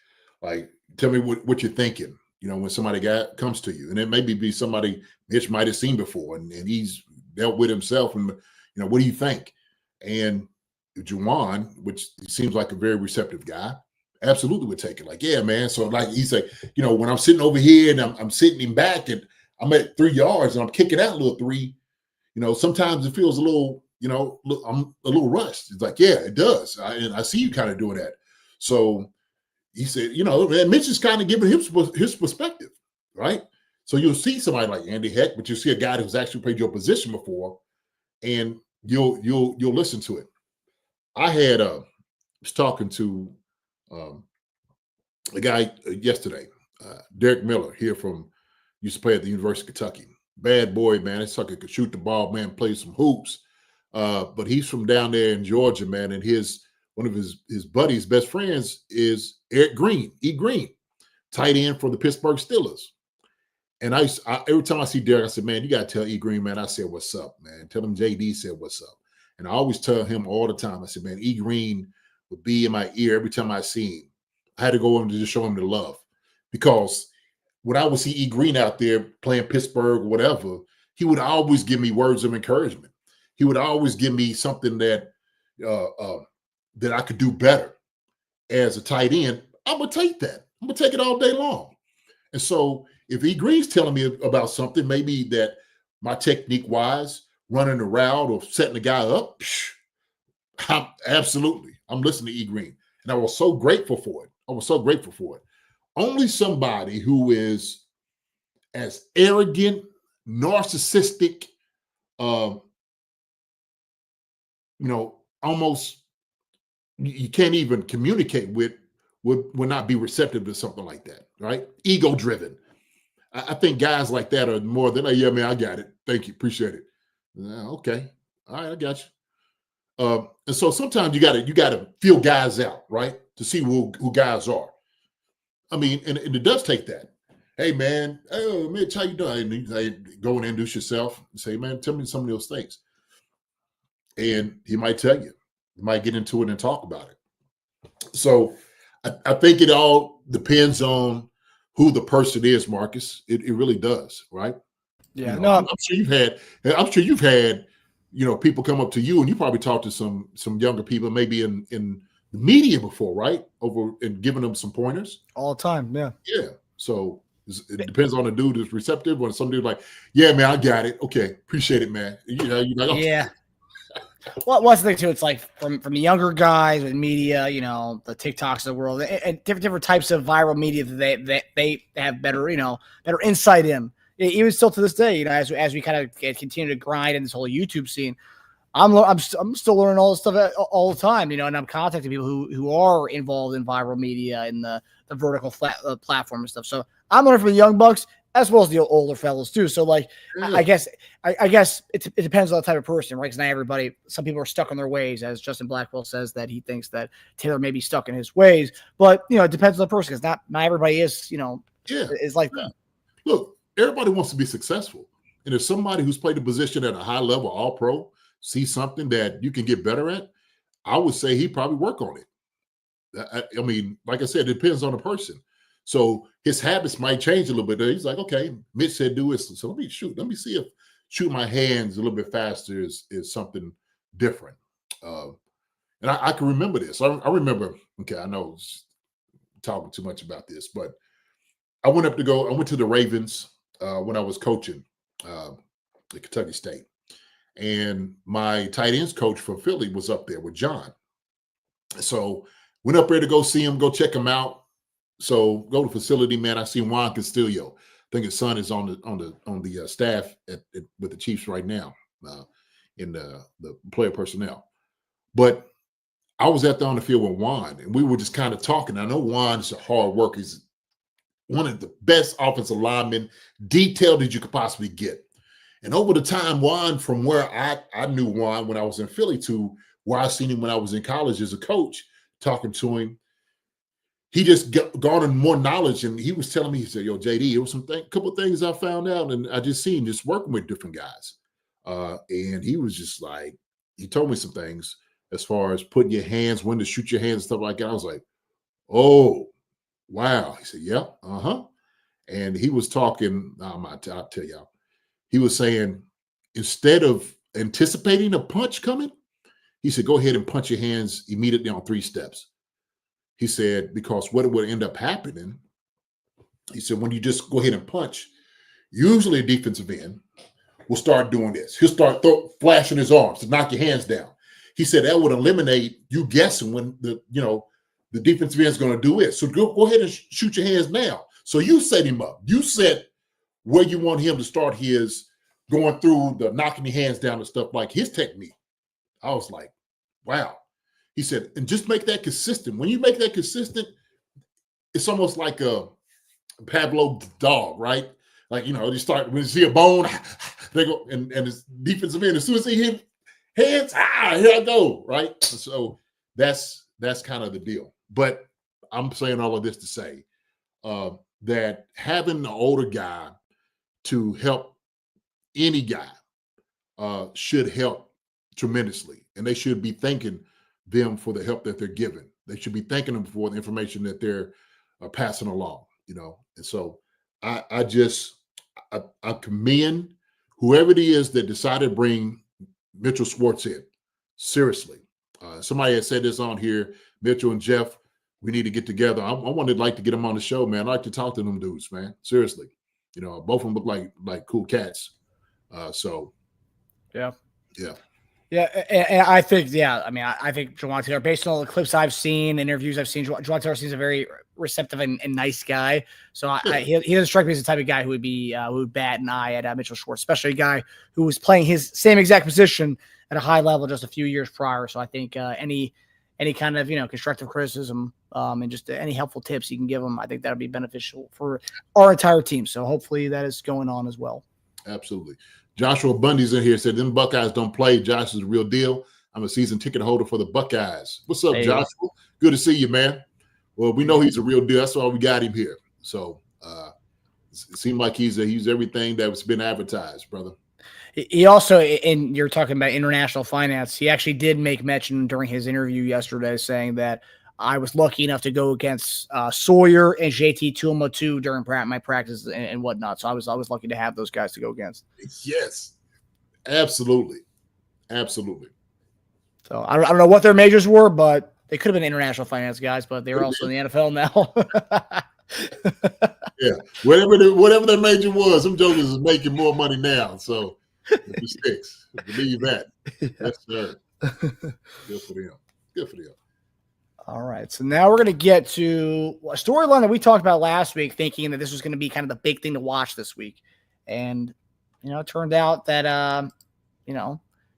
Like, tell me what you're thinking, when somebody comes to you. And it maybe be somebody Mitch might have seen before, and he's dealt with himself. And, what do you think? And Juwan, which seems like a very receptive guy, absolutely would take it. Like, yeah, man. So like he said, when I'm sitting over here and I'm sitting him back and I'm at 3 yards and I'm kicking out a little 3, sometimes it feels a little, I'm a little rushed. It's like, yeah, it does. I see you kind of doing that. So he said, man, Mitch is kind of giving his perspective, right? So you'll see somebody like Andy Heck, but you'll see a guy who's actually played your position before, and you'll listen to it. I was talking to a guy yesterday, Derek Miller here used to play at the University of Kentucky. Bad boy, man. This sucker could shoot the ball, man, play some hoops. But he's from down there in Georgia, man, and one of his buddies, best friends, is Eric Green, E. Green, tight end for the Pittsburgh Steelers. And I every time I see Derek, I said, man, you got to tell E. Green, man, I said, what's up, man? Tell him JD said, what's up. And I always tell him all the time, I said, man, E. Green would be in my ear every time I see him. I had to go over to just show him the love. Because when I would see E. Green out there playing Pittsburgh or whatever, he would always give me words of encouragement. He would always give me something that I could do better as a tight end. I'm going to take that. I'm going to take it all day long. And so if E. Green's telling me about something, maybe that my technique-wise, running the route or setting the guy up, absolutely. I'm listening to E. Green. And I was so grateful for it. Only somebody who is as arrogant, narcissistic, almost you can't even communicate with would not be receptive to something like that, right? Ego driven. I think guys like that are more than, yeah, man, I got it. Thank you. Appreciate it. Okay. All right. I got you. And so sometimes you gotta feel guys out, right? To see who guys are. I mean, and it does take that. Hey, man, Mitch, how you doing? And you go and introduce yourself and say, man, tell me some of those things. And he might tell you. You might get into it and talk about it. So I think it all depends on who the person is, Marcus. It really does, right?
Yeah.
I'm sure you've had, people come up to you, and you probably talked to some younger people, maybe in the media before, right? Over and giving them some pointers.
All the time, yeah.
Yeah. So it depends on the dude who's receptive, or some dude like, yeah, man, I got it. Okay, appreciate it, man. You're like, oh.
Yeah. Well, what's the thing too? It's like from the younger guys with media, the TikToks of the world, and different types of viral media that they have better insight in. Even still to this day, as we kind of continue to grind in this whole YouTube scene, I'm still learning all this stuff all the time, and I'm contacting people who are involved in viral media and the vertical platform and stuff. So I'm learning from the young bucks as well as the older fellows too. So like, yeah. I guess it depends on the type of person, right? Because some people are stuck in their ways, as Justin Blackwell says that he thinks that Taylor may be stuck in his ways, but it depends on the person, because not everybody is, is like that.
Look, everybody wants to be successful. And if somebody who's played a position at a high level, all pro, sees something that you can get better at, I would say he'd probably work on it. I mean, like I said, it depends on the person. So his habits might change a little bit. He's like, okay, Mitch said do this. So let me see if shoot my hands a little bit faster is something different. And I can remember this. I remember, okay, I know talking too much about this, but I went to the Ravens when I was coaching at Kentucky State. And my tight ends coach from Philly was up there with John. So went up there to go see him, go check him out. So go to the facility, man. I see Juan Castillo. I think his son is on the staff with the Chiefs right now in the player personnel. But I was out there on the field with Juan, and we were just kind of talking. I know Juan is a hard worker. He's one of the best offensive linemen, detailed that you could possibly get. And over the time, Juan, from where I knew Juan when I was in Philly to where I seen him when I was in college as a coach, talking to him, he just garnered more knowledge. And he was telling me, he said, yo, JD, it was couple of things I found out. And I just seen just working with different guys. And he was just like, he told me some things as far as putting your hands, when to shoot your hands and stuff like that. I was like, oh, wow. He said, yeah, And he was talking, I'll tell y'all. He was saying, instead of anticipating a punch coming, he said, go ahead and punch your hands immediately on 3 steps. He said, because what would end up happening, he said, when you just go ahead and punch, usually a defensive end will start doing this. He'll start flashing his arms to knock your hands down. He said that would eliminate you guessing when the defensive end is going to do it. So go ahead and shoot your hands now. So you set him up. You set where you want him to start his going through the knocking your hands down and stuff, like his technique. I was like, wow. He said, and just make that consistent. When you make that consistent, it's almost like Pavlov dog, right? Like, they start when you see a bone, they go and it's defensive end. As soon as they hit heads, here I go, right? So that's kind of the deal. But I'm saying all of this to say that having an older guy to help any guy should help tremendously, and they should be thanking them for the help that they're giving. They should be thanking them for the information that they're passing along, And so I commend whoever it is that decided to bring Mitchell Schwartz in. Seriously, somebody had said this on here. Mitchell and Jeff, we need to get together. I wanted like to get them on the show, man. I like to talk to them dudes, man. Seriously, both of them look like cool cats.
Yeah.
Yeah,
and I think, I think Juwan Taylor, based on all the clips I've seen, interviews I've seen, Juwan Taylor seems a very receptive and nice guy. So he doesn't strike me as the type of guy who would bat an eye at Mitchell Schwartz, especially a guy who was playing his same exact position at a high level just a few years prior. So I think any kind of constructive criticism and just any helpful tips you can give him, I think that would be beneficial for our entire team. So hopefully that is going on as well.
Absolutely. Joshua Bundy's in here, said, them Buckeyes don't play. Josh is the real deal. I'm a season ticket holder for the Buckeyes. What's up, Joshua? Good to see you, man. Well, we know he's a real deal. That's why we got him here. So it seemed like he's everything that's been advertised, brother.
He also, and you're talking about international finance, he actually did make mention during his interview yesterday saying that I was lucky enough to go against Sawyer and JT Tuamatu during my practice and whatnot. So I was lucky to have those guys to go against.
Yes, absolutely.
So I don't know what their majors were, but they could have been international finance guys, but they're also in the NFL now.
Yeah, whatever their major was, them jokers is making more money now. So it sticks. Believe that. Yes, sir. Good for them.
All right, so now we're going to get to a storyline that we talked about last week, thinking that this was going to be kind of the big thing to watch this week. And, it turned out that,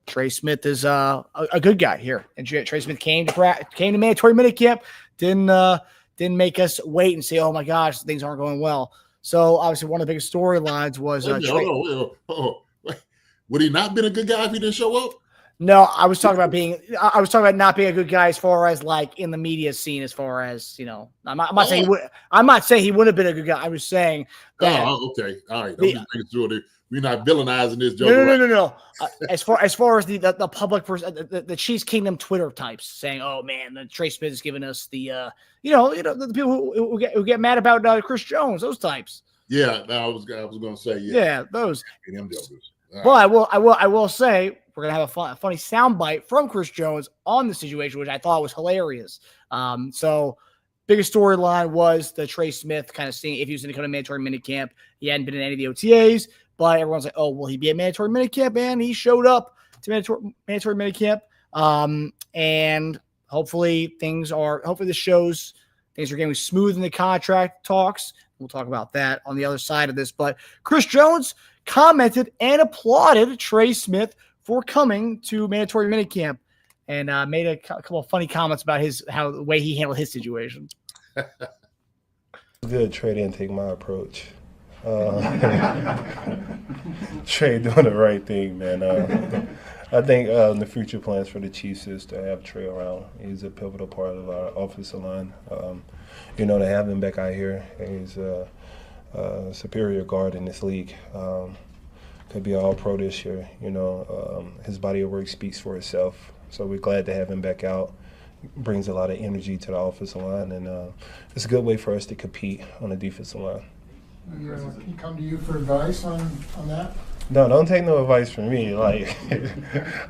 Trey Smith is a good guy here. And Trey Smith came to mandatory minicamp, didn't make us wait and say, oh, my gosh, things aren't going well. So, obviously, one of the biggest storylines was
Would he not been a good guy if he didn't show up?
No, I was talking about not being a good guy as far as like in the media scene, as far as, I'm not saying he would have been a good guy. I was saying that.
Oh, okay. All right. I'm just making sure that we're not villainizing this joke.
No. As far as the public person, the Chiefs Kingdom Twitter types saying, oh man, the Trey Smith is giving us the, the people who get mad about Chris Jones, those types.
Yeah. I was going to say,
yeah, those.
Them jokers.
Well, I will say we're gonna have a funny soundbite from Chris Jones on the situation, which I thought was hilarious. So biggest storyline was the Trey Smith kind of seeing if he was going to come to mandatory minicamp. He hadn't been in any of the OTAs, but everyone's like, "Oh, will he be at mandatory minicamp?" And he showed up to mandatory minicamp. And hopefully this shows things are getting smooth in the contract talks. We'll talk about that on the other side of this. But Chris Jones commented and applauded Trey Smith for coming to mandatory minicamp and made a couple of funny comments about the way he handled his situation.
Good. Trey didn't take my approach. Trey doing the right thing, man. I think the future plans for the Chiefs is to have Trey around. He's a pivotal part of our offensive line. To have him back out here, he's a superior guard in this league. Could be all pro this year. His body of work speaks for itself. So we're glad to have him back out. Brings a lot of energy to the offensive line, and it's a good way for us to compete on the defensive line.
Can he come to you for advice on that?
No, don't take no advice from me. Like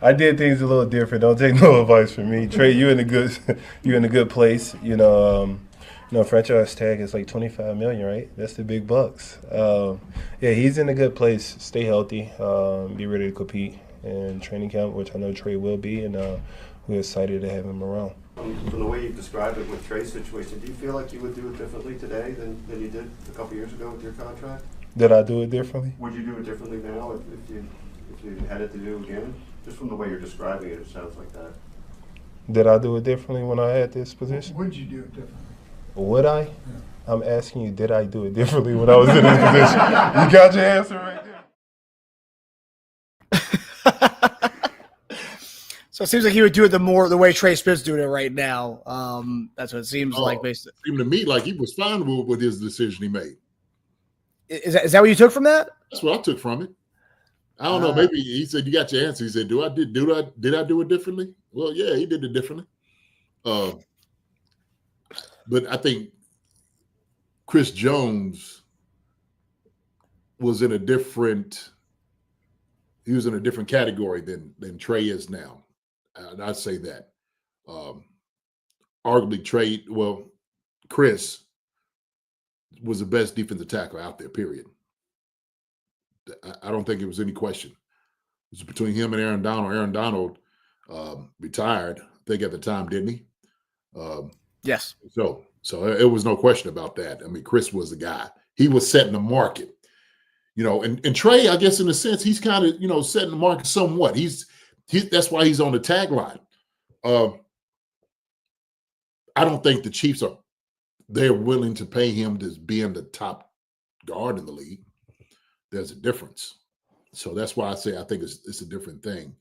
I did things a little different. Don't take no advice from me. Trey, you in a good place. Franchise tag is like $25 million, right? That's the big bucks. He's in a good place. Stay healthy. Be ready to compete in training camp, which I know Trey will be, and we're excited to have him around.
From the way you described it with Trey's situation, do you feel like you would do it differently today than you did a couple years ago with your contract?
Did I do it differently?
Would you do it differently now if you had it to do again? Just from the way you're describing it, it sounds like that.
Did I do it differently when I had this position?
Would you do it differently?
Would I? I'm asking you, did I do it differently when I was in this position? You got your answer right there.
So it seems like he would do it the way Trey Smith's doing it right now. That's what it seems like. Basically,
it seemed to me like he was fine with his decision he made.
Is that what you took from that?
That's what I took from it. I don't know. Maybe he said, "You got your answer." He said, "Did I do it differently?" Well, yeah, he did it differently. But I think Chris Jones was in a different. He was in a different category than Trey is now. And I'd say that. Arguably, Chris was the best defensive tackle out there, period. I don't think it was any question. It was between him and Aaron Donald. Aaron Donald retired, I think, at the time, didn't he?
Yes.
So it was no question about that. I mean, Chris was the guy. He was setting the market. And Trey, I guess in a sense, he's kind of, setting the market somewhat. That's why he's on the tagline. I don't think the Chiefs they're willing to pay him to be in the top guard in the league. There's a difference. So that's why I say I think it's a different thing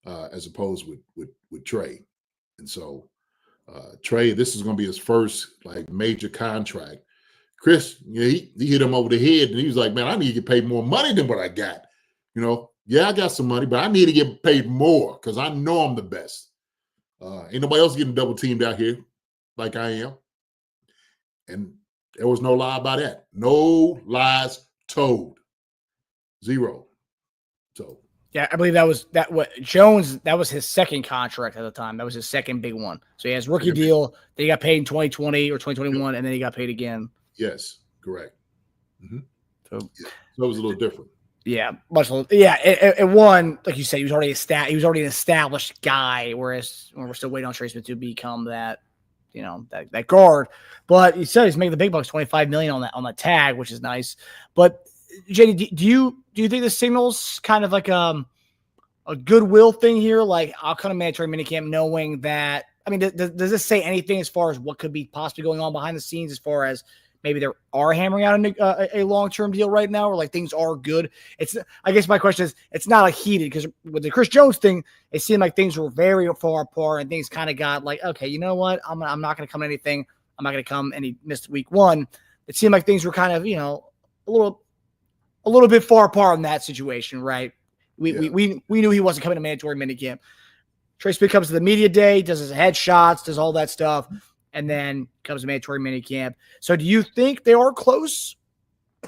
as opposed with Trey. And so Trey, this is going to be his first major contract. Chris, he hit him over the head, and he was like, "Man, I need to get paid more money than what I got." Yeah, I got some money, but I need to get paid more because I know I'm the best. Ain't nobody else getting double teamed out here like I am. And there was no lie about that. No lies told. Zero. So
yeah, I believe that was his second contract at the time. That was his second big one. So he has rookie deal. Then he got paid in 2020 or 2021, and then he got paid again.
Yes, correct. Mm-hmm.
So
it was a little different.
Yeah, and one, like you said, he was already an established guy, whereas we're still waiting on Trey Smith to become that, that guard. But he said he's making the big bucks, $25 million on that tag, which is nice. But JD, do you think this signals kind of like a goodwill thing here? Like, I'll come to mandatory minicamp knowing that. I mean, does this say anything as far as what could be possibly going on behind the scenes, as far as maybe they are hammering out a long-term deal right now, or things are good? I guess my question is, it's not heated, because with the Chris Jones thing, it seemed like things were very far apart, and things kind of got okay, you know what? I'm not going to come anything. I'm not going to come, and he missed week one. It seemed like things were kind of, a little bit far apart in that situation, right? We knew he wasn't coming to mandatory minicamp. Trey Smith comes to the media day, does his headshots, does all that stuff, and then comes to mandatory minicamp. So do you think they are close?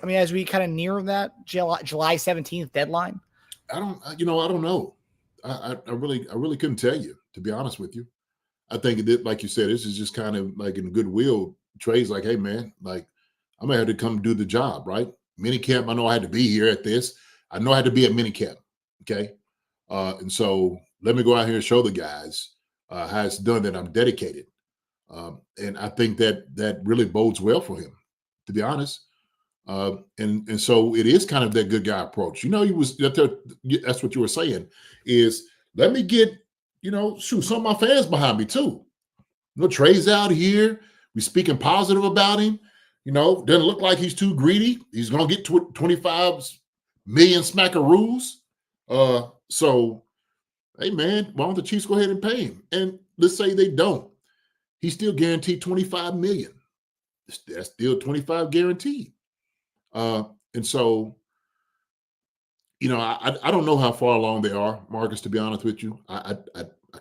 I mean, as we kind of near that July 17th deadline?
I don't know. I really couldn't tell you, to be honest with you. I think it did, like you said, this is just kind of like in goodwill. Trey's like, "Hey man, I'm gonna have to come do the job, right? Minicamp, I know I had to be here at this. I know I had to be at minicamp. Okay. And so let me go out here and show the guys how it's done, that I'm dedicated. And I think that really bodes well for him, to be honest. And so it is kind of that good guy approach. That's what you were saying, is let me get, some of my fans behind me too. Trey's out here. We're speaking positive about him. Doesn't look like he's too greedy. He's going to get 25 million smackaroos. So, hey, man, why don't the Chiefs go ahead and pay him? And let's say they don't. He's still guaranteed $25 million. That's still 25 guaranteed. And so, I don't know how far along they are, Marcus, to be honest with you. I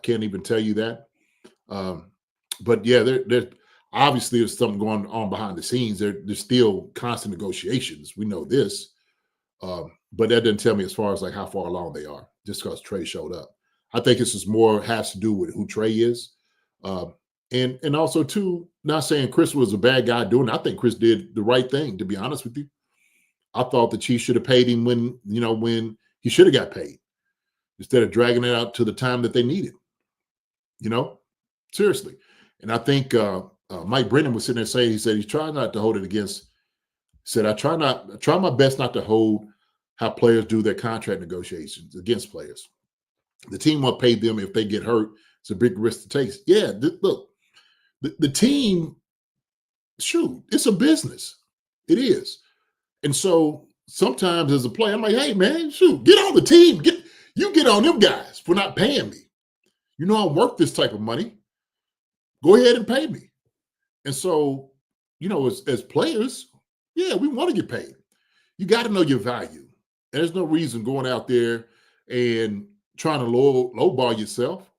can't even tell you that. But yeah, there obviously there's something going on behind the scenes. There's still constant negotiations. We know this. But that doesn't tell me as far as how far along they are, just because Trey showed up. I think this is more has to do with who Trey is. And also, too, not saying Chris was a bad guy doing it. I think Chris did the right thing, to be honest with you. I thought the Chiefs should have paid him when he should have got paid, instead of dragging it out to the time that they needed. Seriously. And I think Mike Brennan was sitting there saying, he said he's trying not to hold it against. Said I try my best not to hold how players do their contract negotiations against players. The team won't pay them if they get hurt. It's a big risk to take. Yeah, look, the team shoot, it's a business. It is. And so sometimes as a player, I'm like, hey, man, shoot, get on the team. Get on them guys for not paying me. You know I'm worth this type of money. Go ahead and pay me. And so, as players, yeah, we want to get paid. You got to know your value. And there's no reason going out there and trying to lowball yourself.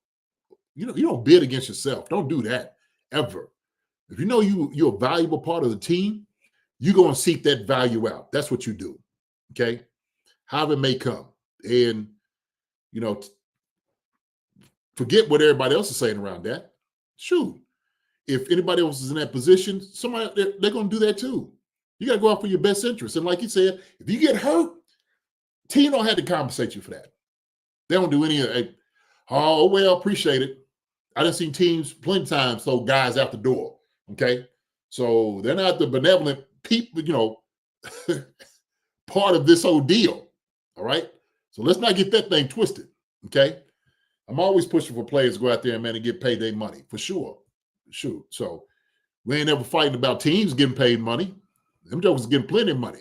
You don't bid against yourself. Don't do that ever. If you know you're a valuable part of the team, you're going to seek that value out. That's what you do. Okay? However it may come. And, forget what everybody else is saying around that. Shoot. If anybody else is in that position, they're going to do that too. You got to go out for your best interest. And like you said, if you get hurt, team don't have to compensate you for that. They don't do any of it. Oh, well, appreciate it. I done seen teams plenty of times throw guys out the door. Okay. So they're not the benevolent people, part of this whole deal. All right. So let's not get that thing twisted. Okay. I'm always pushing for players to go out there, man, and get paid their money for sure. Shoot. So we ain't ever fighting about teams getting paid money. Them jokers getting plenty of money.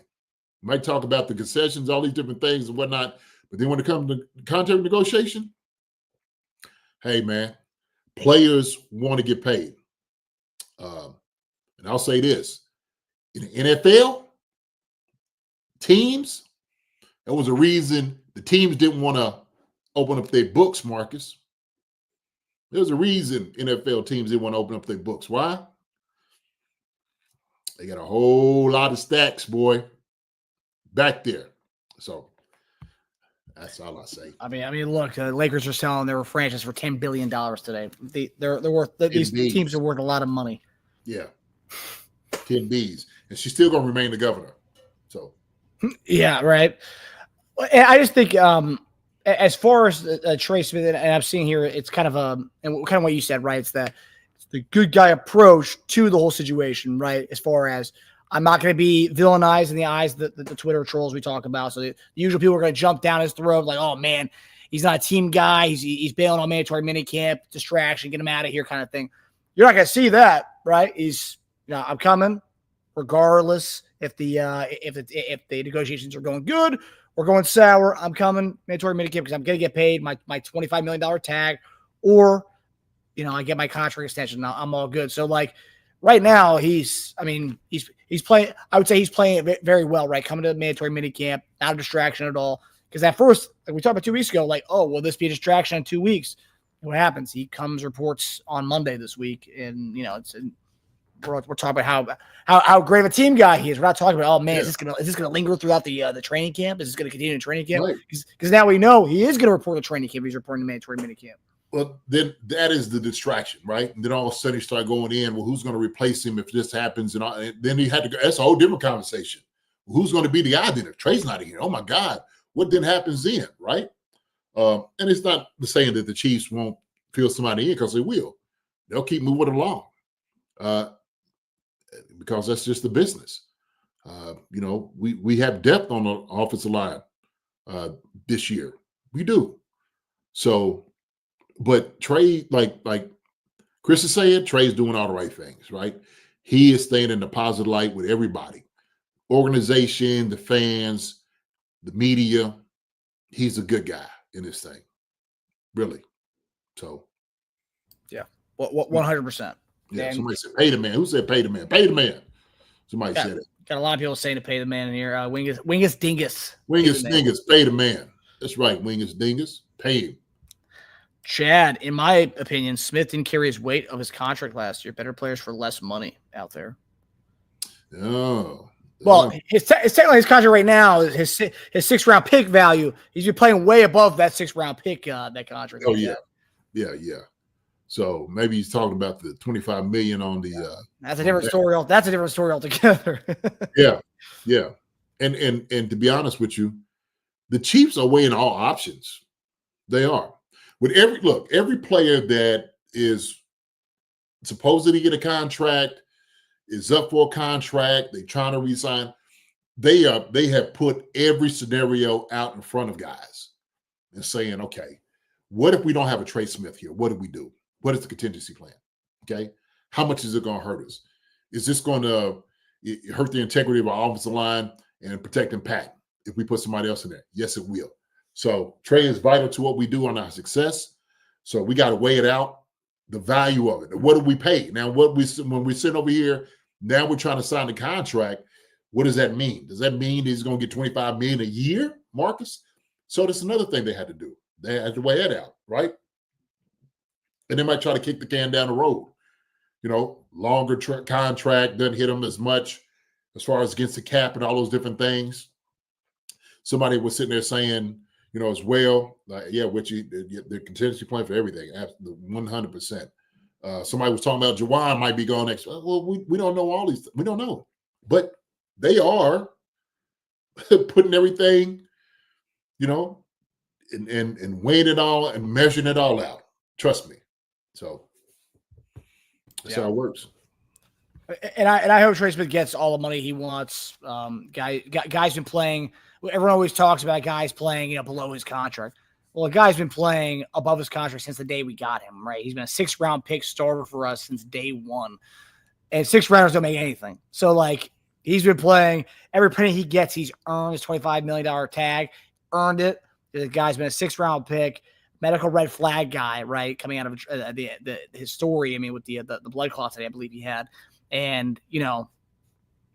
We might talk about the concessions, all these different things and whatnot. But then when it comes to contract negotiation, hey, man, players want to get paid. And I'll say this. In the NFL, teams, there was a reason the teams didn't want to open up their books, Marcus. There's a reason NFL teams didn't want to open up their books. Why? They got a whole lot of stacks, boy, back there. So that's all I say.
I mean, look, Lakers are selling their franchise for $10 billion today. They're worth. These teams are worth a lot of money.
Yeah, 10 Bs, and she's still going to remain the governor. So,
yeah, right. I just think, as far as Trey Smith, and I'm seeing here, it's kind of what you said, right? It's the good guy approach to the whole situation, right? As far as I'm not going to be villainized in the eyes of the Twitter trolls we talk about. So the usual people are going to jump down his throat like, oh, man, he's not a team guy. He's bailing on mandatory minicamp, distraction, get him out of here kind of thing. You're not going to see that, right? I'm coming regardless if the negotiations are going good or going sour. I'm coming mandatory minicamp because I'm going to get paid my $25 million tag, or I get my contract extension. Now I'm all good. So like right now he's playing. I would say he's playing it very well. Right, coming to the mandatory minicamp, not a distraction at all. Because at first, like we talked about 2 weeks ago, like, oh, will this be a distraction in 2 weeks? What happens? He comes, reports on Monday this week, and we're talking about how great of a team guy he is. We're not talking about, oh man, is this gonna linger throughout the training camp? Is this gonna continue in training camp? Because now we know he is gonna report to training camp. He's reporting to mandatory minicamp.
Well, then that is the distraction, right? And then all of a sudden you start going in. Well, who's going to replace him if this happens? And then he had to go. That's a whole different conversation. Well, who's going to be the guy then if Trey's not here? Oh my God, what then happens then, right? And it's not the saying that the Chiefs won't fill somebody in, because they will. They'll keep moving along, because that's just the business. We have depth on the offensive line this year. We do. So, but Trey, like Chris is saying, Trey's doing all the right things, right? He is staying in the positive light with everybody, organization, the fans, the media. He's a good guy in this thing, really. So,
yeah, 100%.
Yeah, somebody said pay the man. Who said pay the man? Pay the man. Somebody said it.
Got a lot of people saying to pay the man in here. Wingus Dingus.
Wingus Dingus, pay the man. That's right, Wingus Dingus, pay him.
Chad, in my opinion, Smith didn't carry his weight of his contract last year. Better players for less money out there.
Oh.
Well, it's technically his contract right now, his 6th round pick value. He's been playing way above that 6th round pick, that contract.
Oh, yeah. Yeah. So maybe he's talking about the $25 million on the.
That's a different story. That's a different story altogether.
Yeah. And to be honest with you, the Chiefs are weighing all options. They are. With every player that is supposedly get a contract, is up for a contract, they're trying to resign, they have put every scenario out in front of guys and saying, okay, what if we don't have a Trey Smith here? What do we do? What is the contingency plan? Okay. How much is it going to hurt us? is this going to hurt the integrity of our offensive line and protect impact if we put somebody else in there? Yes, it will. So Trey is vital to what we do on our success. So we got to weigh it out, the value of it. What do we pay? Now, when we sit over here, now we're trying to sign the contract. What does that mean? Does that mean he's going to get $25 million a year, Marcus? So that's another thing they had to do. They had to weigh it out, right? And they might try to kick the can down the road. Longer contract doesn't hit them as much as far as against the cap and all those different things. Somebody was sitting there saying, as well, Richie, they're contingency playing for everything, 100%. Somebody was talking about Jawan might be gone next. Well, we don't know all these. We don't know, but they are putting everything, and weighing it all and measuring it all out. Trust me. So that's how it works.
And I hope Trey Smith gets all the money he wants. Guys been playing. Everyone always talks about guys playing, below his contract. Well, a guy's been playing above his contract since the day we got him, right? He's been a 6th-round pick starter for us since day one. And 6th-rounders don't make anything. So, he's been playing. Every penny he gets, he's earned his $25 million tag. Earned it. The guy's been a 6th-round pick. Medical red flag guy, right? Coming out of his story, with the blood clots that I believe he had. And,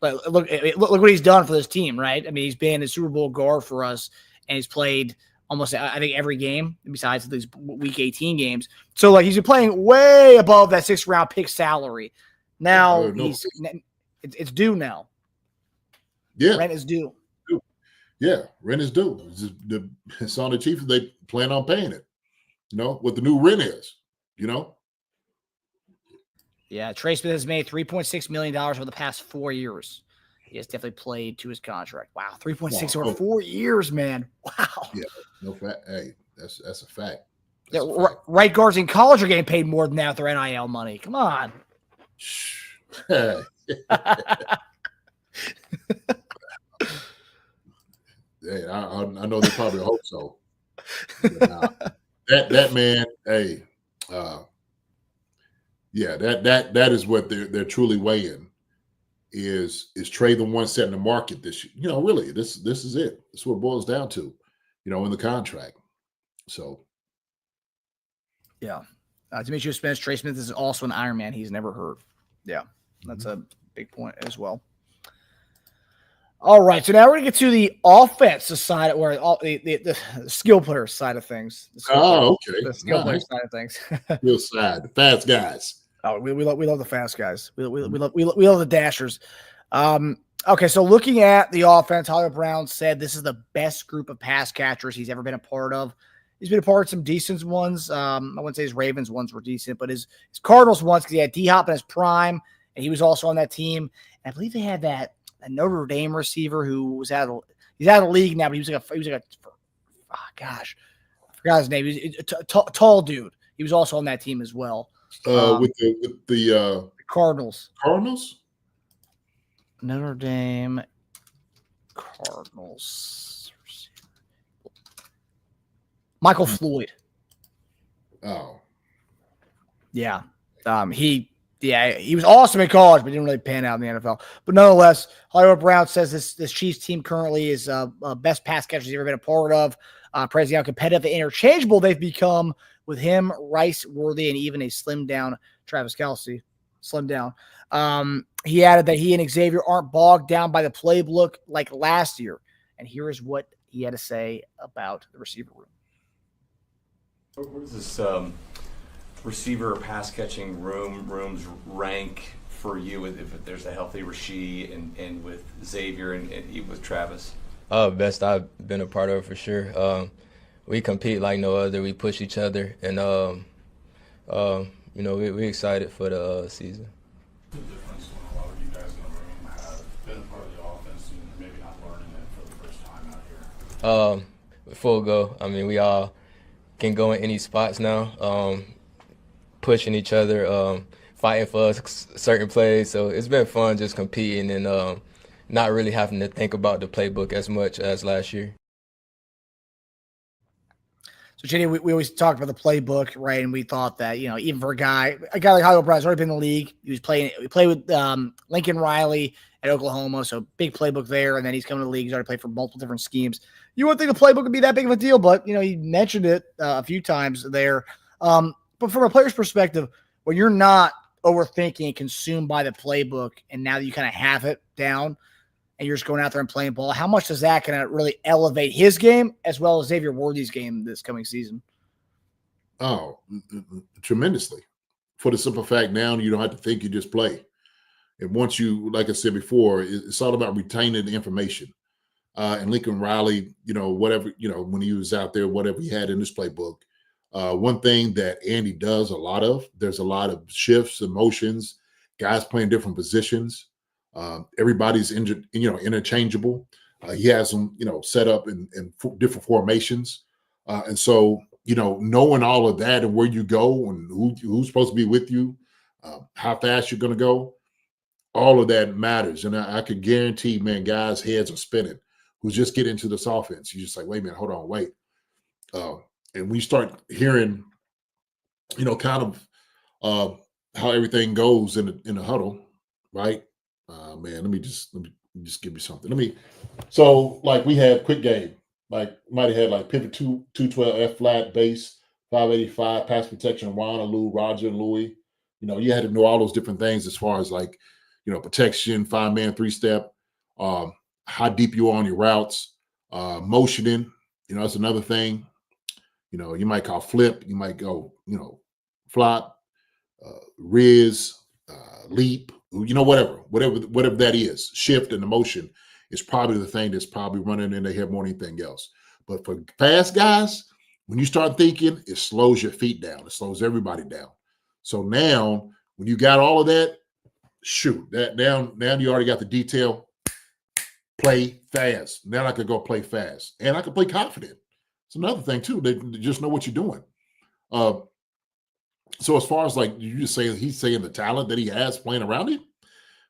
look what he's done for this team, right? He's been a Super Bowl guard for us, and he's played almost, I think, every game besides these Week 18 games. So, he's been playing way above that 6th-round pick salary. Now, it's due now.
Yeah.
Rent is due.
Yeah, rent is due. It's on the Chiefs. They plan on paying it. What the new rent is,
Yeah, Trey Smith has made $3.6 million over the past 4 years. He has definitely played to his contract. Wow, 3.6 over 4 years, man. Wow.
Yeah, no fact. Hey, that's a fact.
Right guards in college are getting paid more than that with their NIL money. Come on.
Hey. Hey, I know they probably hope so. That man, hey, that is what they're truly weighing. Is Trey the one setting the market this year? Really, this is it. This is what it boils down to, in the contract. So,
yeah. Demetrius Spence, Trey Smith is also an Iron Man. He's never hurt. Yeah, that's a big point as well. All right, so now we're going to get to the offensive side, where the skill player side of things.
Okay.
The skill player side of things.
Skill side, the fast guys.
Oh, we love the fast guys. We love the dashers. Okay, so looking at the offense, Hollywood Brown said this is the best group of pass catchers he's ever been a part of. He's been a part of some decent ones. I wouldn't say his Ravens ones were decent, but his Cardinals ones, because he had D-Hop in his prime, and he was also on that team. And I believe they had that Notre Dame receiver who was he's out of the league now, but he was like a I forgot his name. He was a tall dude. He was also on that team as well.
With the
Cardinals.
Cardinals?
Notre Dame Cardinals. Michael Floyd.
Oh.
Yeah. He was awesome in college, but didn't really pan out in the NFL. But nonetheless, Hollywood Brown says this Chiefs team currently is best pass catchers he's ever been a part of. Praising how competitive and interchangeable they've become with him, Rice, Worthy, and even a slimmed down Travis Kelce. Slimmed down. He added that he and Xavier aren't bogged down by the playbook like last year. And here is what he had to say about the receiver room.
Where does this receiver pass catching rooms rank for you if there's a healthy Rashee and with Xavier and with Travis?
Best I've been a part of for sure. We compete like no other. We push each other, and we're excited for the season.
The difference when a lot of you guys in the room have been a part of the offense and maybe not learning it for the first time out here?
Full go. We all can go in any spots now, pushing each other, fighting for certain plays. So it's been fun just competing and not really having to think about the playbook as much as last year.
So, JD, we always talk about the playbook, right? And we thought that, even for a guy like Hollywood Brown's already been in the league. We played with Lincoln Riley at Oklahoma, so big playbook there. And then he's coming to the league. He's already played for multiple different schemes. You wouldn't think the playbook would be that big of a deal, but, he mentioned it a few times there. But from a player's perspective, when you're not overthinking and consumed by the playbook, and now that you kind of have it down, and you're just going out there and playing ball, how much does that kind of really elevate his game as well as Xavier Worthy's game this coming season?
Oh, tremendously. For the simple fact now you don't have to think, you just play. And once you, like I said before, it's all about retaining the information. And Lincoln Riley, whatever, when he was out there, whatever he had in his playbook, one thing that Andy does a lot of, there's a lot of shifts, emotions, guys playing different positions. Everybody's interchangeable. He has them, set up in different formations. And so, knowing all of that and where you go and who's supposed to be with you, how fast you're going to go, all of that matters. And I could guarantee, man, guys' heads are spinning who's just getting into this offense. You're just like, wait a minute, hold on, wait. And we start hearing, kind of how everything goes in the huddle, right? Man, let me just give you something. So like we had quick game, like might have had like pivot 212 F flat base 585 pass protection Ron and Lou, Roger and Louie. You had to know all those different things as far as like protection, 5-man 3-step, how deep you are on your routes, motioning. That's another thing. You might call flip, you might go flop, riz, leap. Whatever that is, shift and the motion is probably the thing that's probably running in their head more than anything else. But for fast guys, when you start thinking, it slows your feet down. It slows everybody down. So now, when you got all of that, shoot, that down. Now you already got the detail. Play fast. Now I could go play fast, and I could play confident. It's another thing too. They just know what you're doing. So as far as like you just say, he's saying the talent that he has playing around him,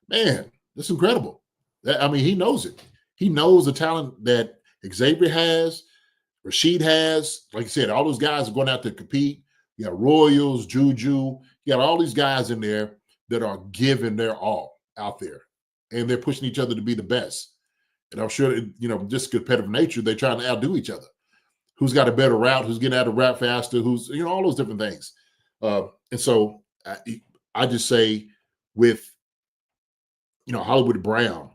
man, that's incredible. He knows it. He knows the talent that Xavier has, Rashee has. Like I said, all those guys are going out to compete. You got Royals, Juju. You got all these guys in there that are giving their all out there, and they're pushing each other to be the best. And I'm sure, just competitive nature, they're trying to outdo each other. Who's got a better route? Who's getting out of route faster? Who's, all those different things. And so I just say with, Hollywood Brown,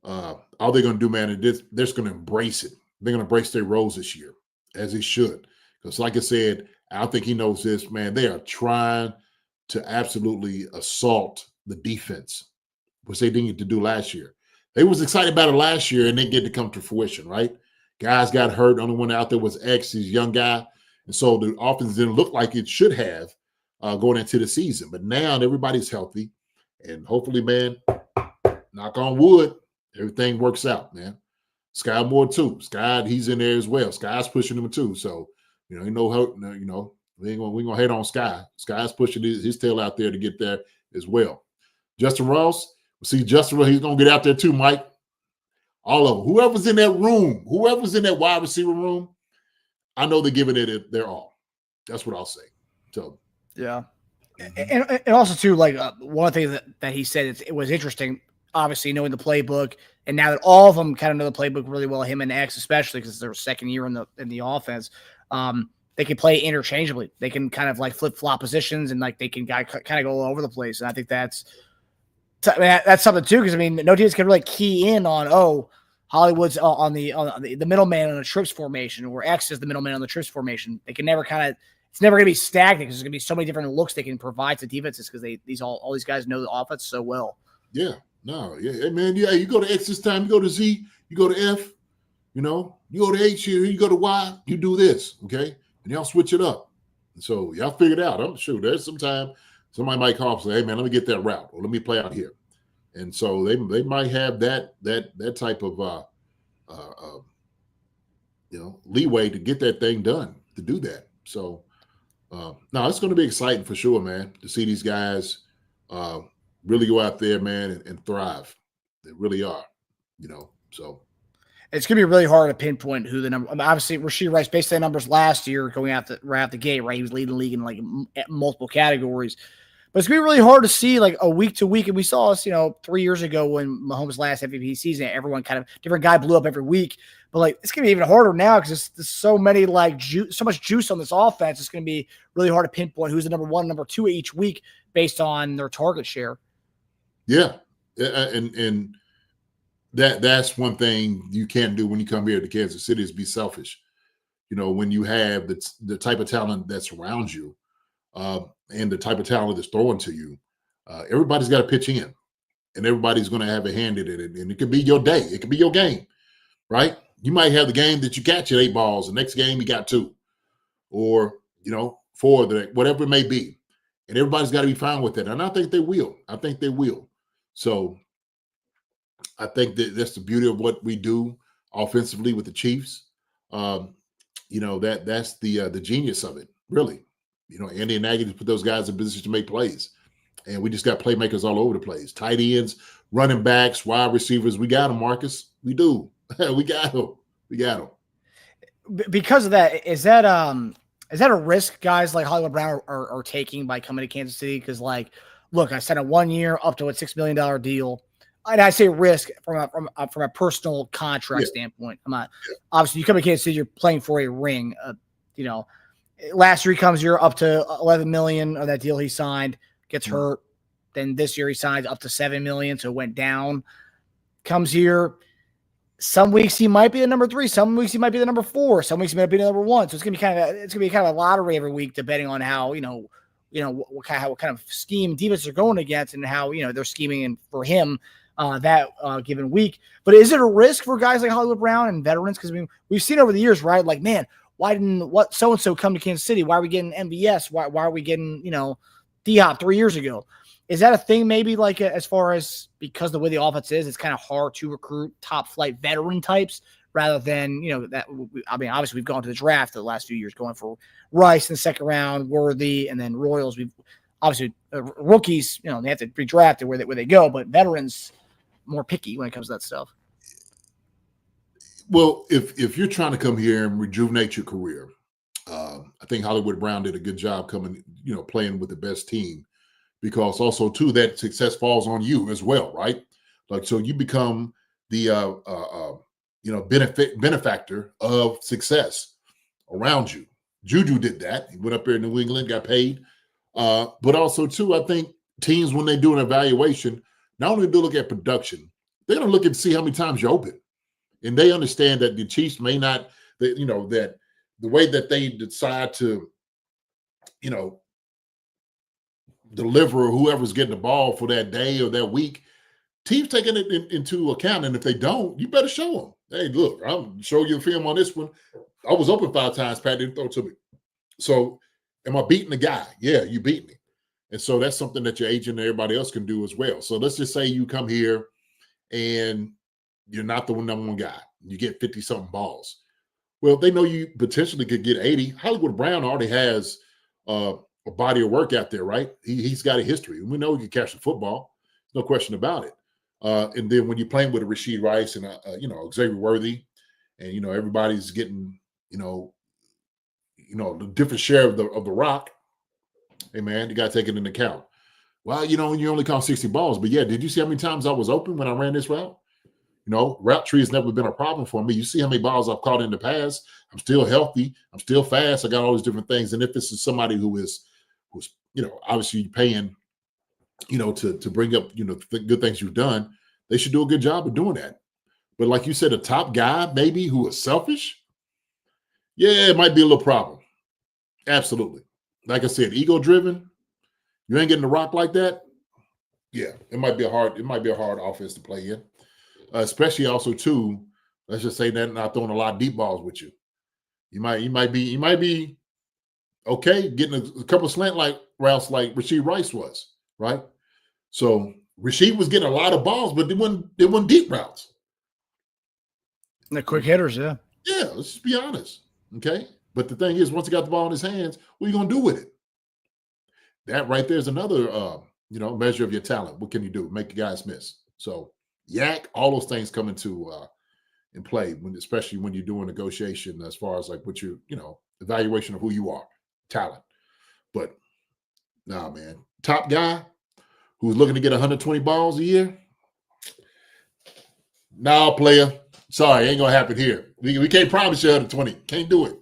all they're going to do, man, is they're just going to embrace it. They're going to embrace their roles this year, as they should. Because like I said, I don't think he knows this, man. They are trying to absolutely assault the defense, which they didn't get to do last year. They was excited about it last year and didn't get to come to fruition, right? Guys got hurt. The only one out there was X, his young guy. And so the offense didn't look like it should have going into the season. But now everybody's healthy. And hopefully, man, knock on wood, everything works out, man. Sky Moore, too. Sky, he's in there as well. Sky's pushing him, too. So, we ain't gonna hate on Sky. Sky's pushing his tail out there to get there as well. Justin Ross, Justin Ross, he's going to get out there, too, Mike. All of them. Whoever's in that room, whoever's in that wide receiver room, I know they're giving it their all. That's what I'll say. So,
yeah. And also, too, like one of the things that he said, it was interesting, obviously, knowing the playbook. And now that all of them kind of know the playbook really well, him and X, especially because it's their second year in the offense, they can play interchangeably. They can kind of like flip-flop positions and like they can kind of go all over the place. And I think that's something, too, because, no teams can really key in on, Hollywood's on the middleman on the trips formation, or X is the middleman on the trips formation. They can never it's never going to be stagnant because there's going to be so many different looks they can provide to defenses because all these guys know the offense so well.
Yeah, no, yeah, man, yeah. You go to X this time, you go to Z, you go to F, you go to H here, you go to Y, you do this, okay, and y'all switch it up. And so y'all figure it out. I'm sure there's some time somebody might call and say, "Hey, man, let me get that route, or let me play out here." And so they might have that type of leeway to get that thing done, to do that. So no, it's going to be exciting for sure, man, to see these guys really go out there, man, and thrive. They really are, so.
It's going to be really hard to pinpoint who the number. I mean, obviously, Rashee Rice, based on the numbers last year, going out right out the gate, right? He was leading the league in like multiple categories. But it's going to be really hard to see like a week to week. And we saw this, 3 years ago when Mahomes' last MVP season, everyone kind of different guy blew up every week. But like it's going to be even harder now because there's so many so much juice on this offense. It's going to be really hard to pinpoint who's the number one, number two each week based on their target share.
Yeah, and that's one thing you can't do when you come here to Kansas City is be selfish. When you have the type of talent that's around you and the type of talent that's thrown to you, everybody's got to pitch in, and everybody's going to have a hand in it. And it could be your day. It could be your game, right? You might have the game that you catch at 8 balls. The next game you got 2 or, 4, whatever it may be. And everybody's got to be fine with it. And I think they will. So I think that's the beauty of what we do offensively with the Chiefs. That's the genius of it, really. Andy and Nagy just put those guys in position to make plays. And we just got playmakers all over the place. Tight ends, running backs, wide receivers. We got them, Marcus. We do. We got them.
Because of that, is that a risk guys like Hollywood Brown are taking by coming to Kansas City? Because, look, I signed a 1 year up to a $6 million deal. And I say risk from a personal contract standpoint. I'm not obviously you come to Kansas City, you're playing for a ring. Last year he comes here up to $11 million of that deal he signed, gets hurt. Then this year he signed up to $7 million, so it went down. Comes here. Some weeks he might be the number 3. Some weeks he might be the number 4. Some weeks he might be the number 1. So it's gonna be kind of a lottery every week, depending on how what kind of scheme defense they're going against and how they're scheming for him that given week. But is it a risk for guys like Hollywood Brown and veterans? Because we've seen over the years, right? Like, man, why didn't so and so come to Kansas City? Why are we getting MVS? Why are we getting D-Hop 3 years ago? Is that a thing maybe as far as because the way the offense is, it's kind of hard to recruit top flight veteran types rather than, obviously we've gone to the draft the last few years going for Rice in the second round, Worthy, and then Royals. We've obviously rookies, they have to be drafted where they go, but veterans more picky when it comes to that stuff.
Well, if you're trying to come here and rejuvenate your career, I think Hollywood Brown did a good job coming, playing with the best team. Because also, too, that success falls on you as well, right? So you become the benefactor of success around you. Juju did that. He went up there in New England, got paid. But also, too, I think teams, when they do an evaluation, not only do they look at production, they're going to look and see how many times you're open. And they understand that the Chiefs may not, that the way that they decide to, deliver whoever's getting the ball for that day or that week, teams taking it into account. And if they don't, you better show them. Hey, look, I'm showing you the film on this one. I was open 5 times, Pat didn't throw it to me. So am I beating the guy? Yeah, you beat me. And so that's something that your agent and everybody else can do as well. So let's just say you come here and you're not the number 1 guy. You get 50-something balls. Well, they know you potentially could get 80. Hollywood Brown already has a body of work out there, right? He's got a history. We know he can catch the football. No question about it. And then when you're playing with a Rashee Rice and Xavier Worthy, and everybody's getting the different share of the rock. Hey man, you got to take it into account. Well, you only caught 60 balls, but yeah, did you see how many times I was open when I ran this route? Route tree has never been a problem for me. You see how many balls I've caught in the past. I'm still healthy. I'm still fast. I got all these different things. And if this is somebody who's obviously paying, to bring up, the good things you've done, they should do a good job of doing that. But like you said, a top guy maybe who is selfish, yeah, it might be a little problem. Absolutely. Like I said, ego-driven, you ain't getting the rock like that. Yeah, it might be a hard offense to play in. Especially also too, let's just say that not throwing a lot of deep balls with you. You might be okay getting a couple of slant routes like Rashee Rice was, right? So Rashee was getting a lot of balls, but they weren't deep routes.
The quick hitters, yeah.
Yeah, let's just be honest. Okay. But the thing is, once he got the ball in his hands, what are you gonna do with it? That right there is another measure of your talent. What can you do? Make the guys miss. So yak, all those things come into in play, especially when you're doing negotiation as far as like what evaluation of who you are, talent. But nah, man, top guy who's looking to get 120 balls a year. Nah, player. Sorry, ain't gonna happen here. We can't promise you 120. Can't do it.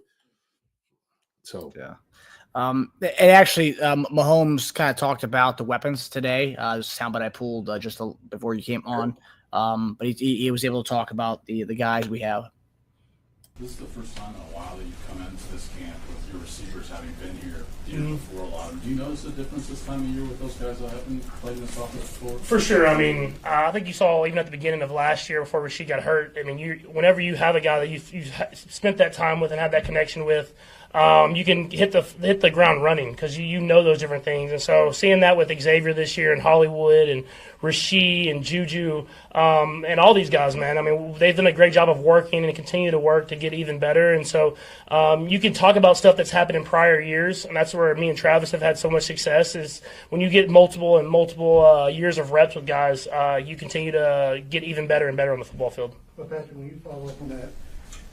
So
yeah. And actually, Mahomes kind of talked about the weapons today. The soundbite I pulled just before you came on. But he was able to talk about the guys we have.
This is the first time in a while that you've come into this camp with your receivers having been here the year before a lot of them. Do you notice a difference this time of year with those guys that haven't played in this offense before?
For sure. I mean, I think you saw even at the beginning of last year before Rashee got hurt. I mean, whenever you have a guy that you've spent that time with and had that connection with, you can hit the ground running because you know those different things. And so seeing that with Xavier this year and Hollywood and Rashee and Juju and all these guys, man, I mean, they've done a great job of working and continue to work to get even better. And so you can talk about stuff that's happened in prior years, and that's where me and Travis have had so much success is when you get multiple years of reps with guys, you continue to get even better and better on the football field.
But Patrick, when you follow up on that,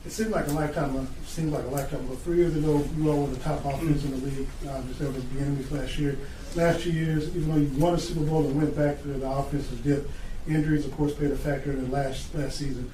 it seemed like a lifetime. But 3 years ago, you all were the top offense in the league. Just at the beginning of last year. Last 2 years, even though you won a Super Bowl and went back to the offensive dip, injuries, of course, played a factor in the last season.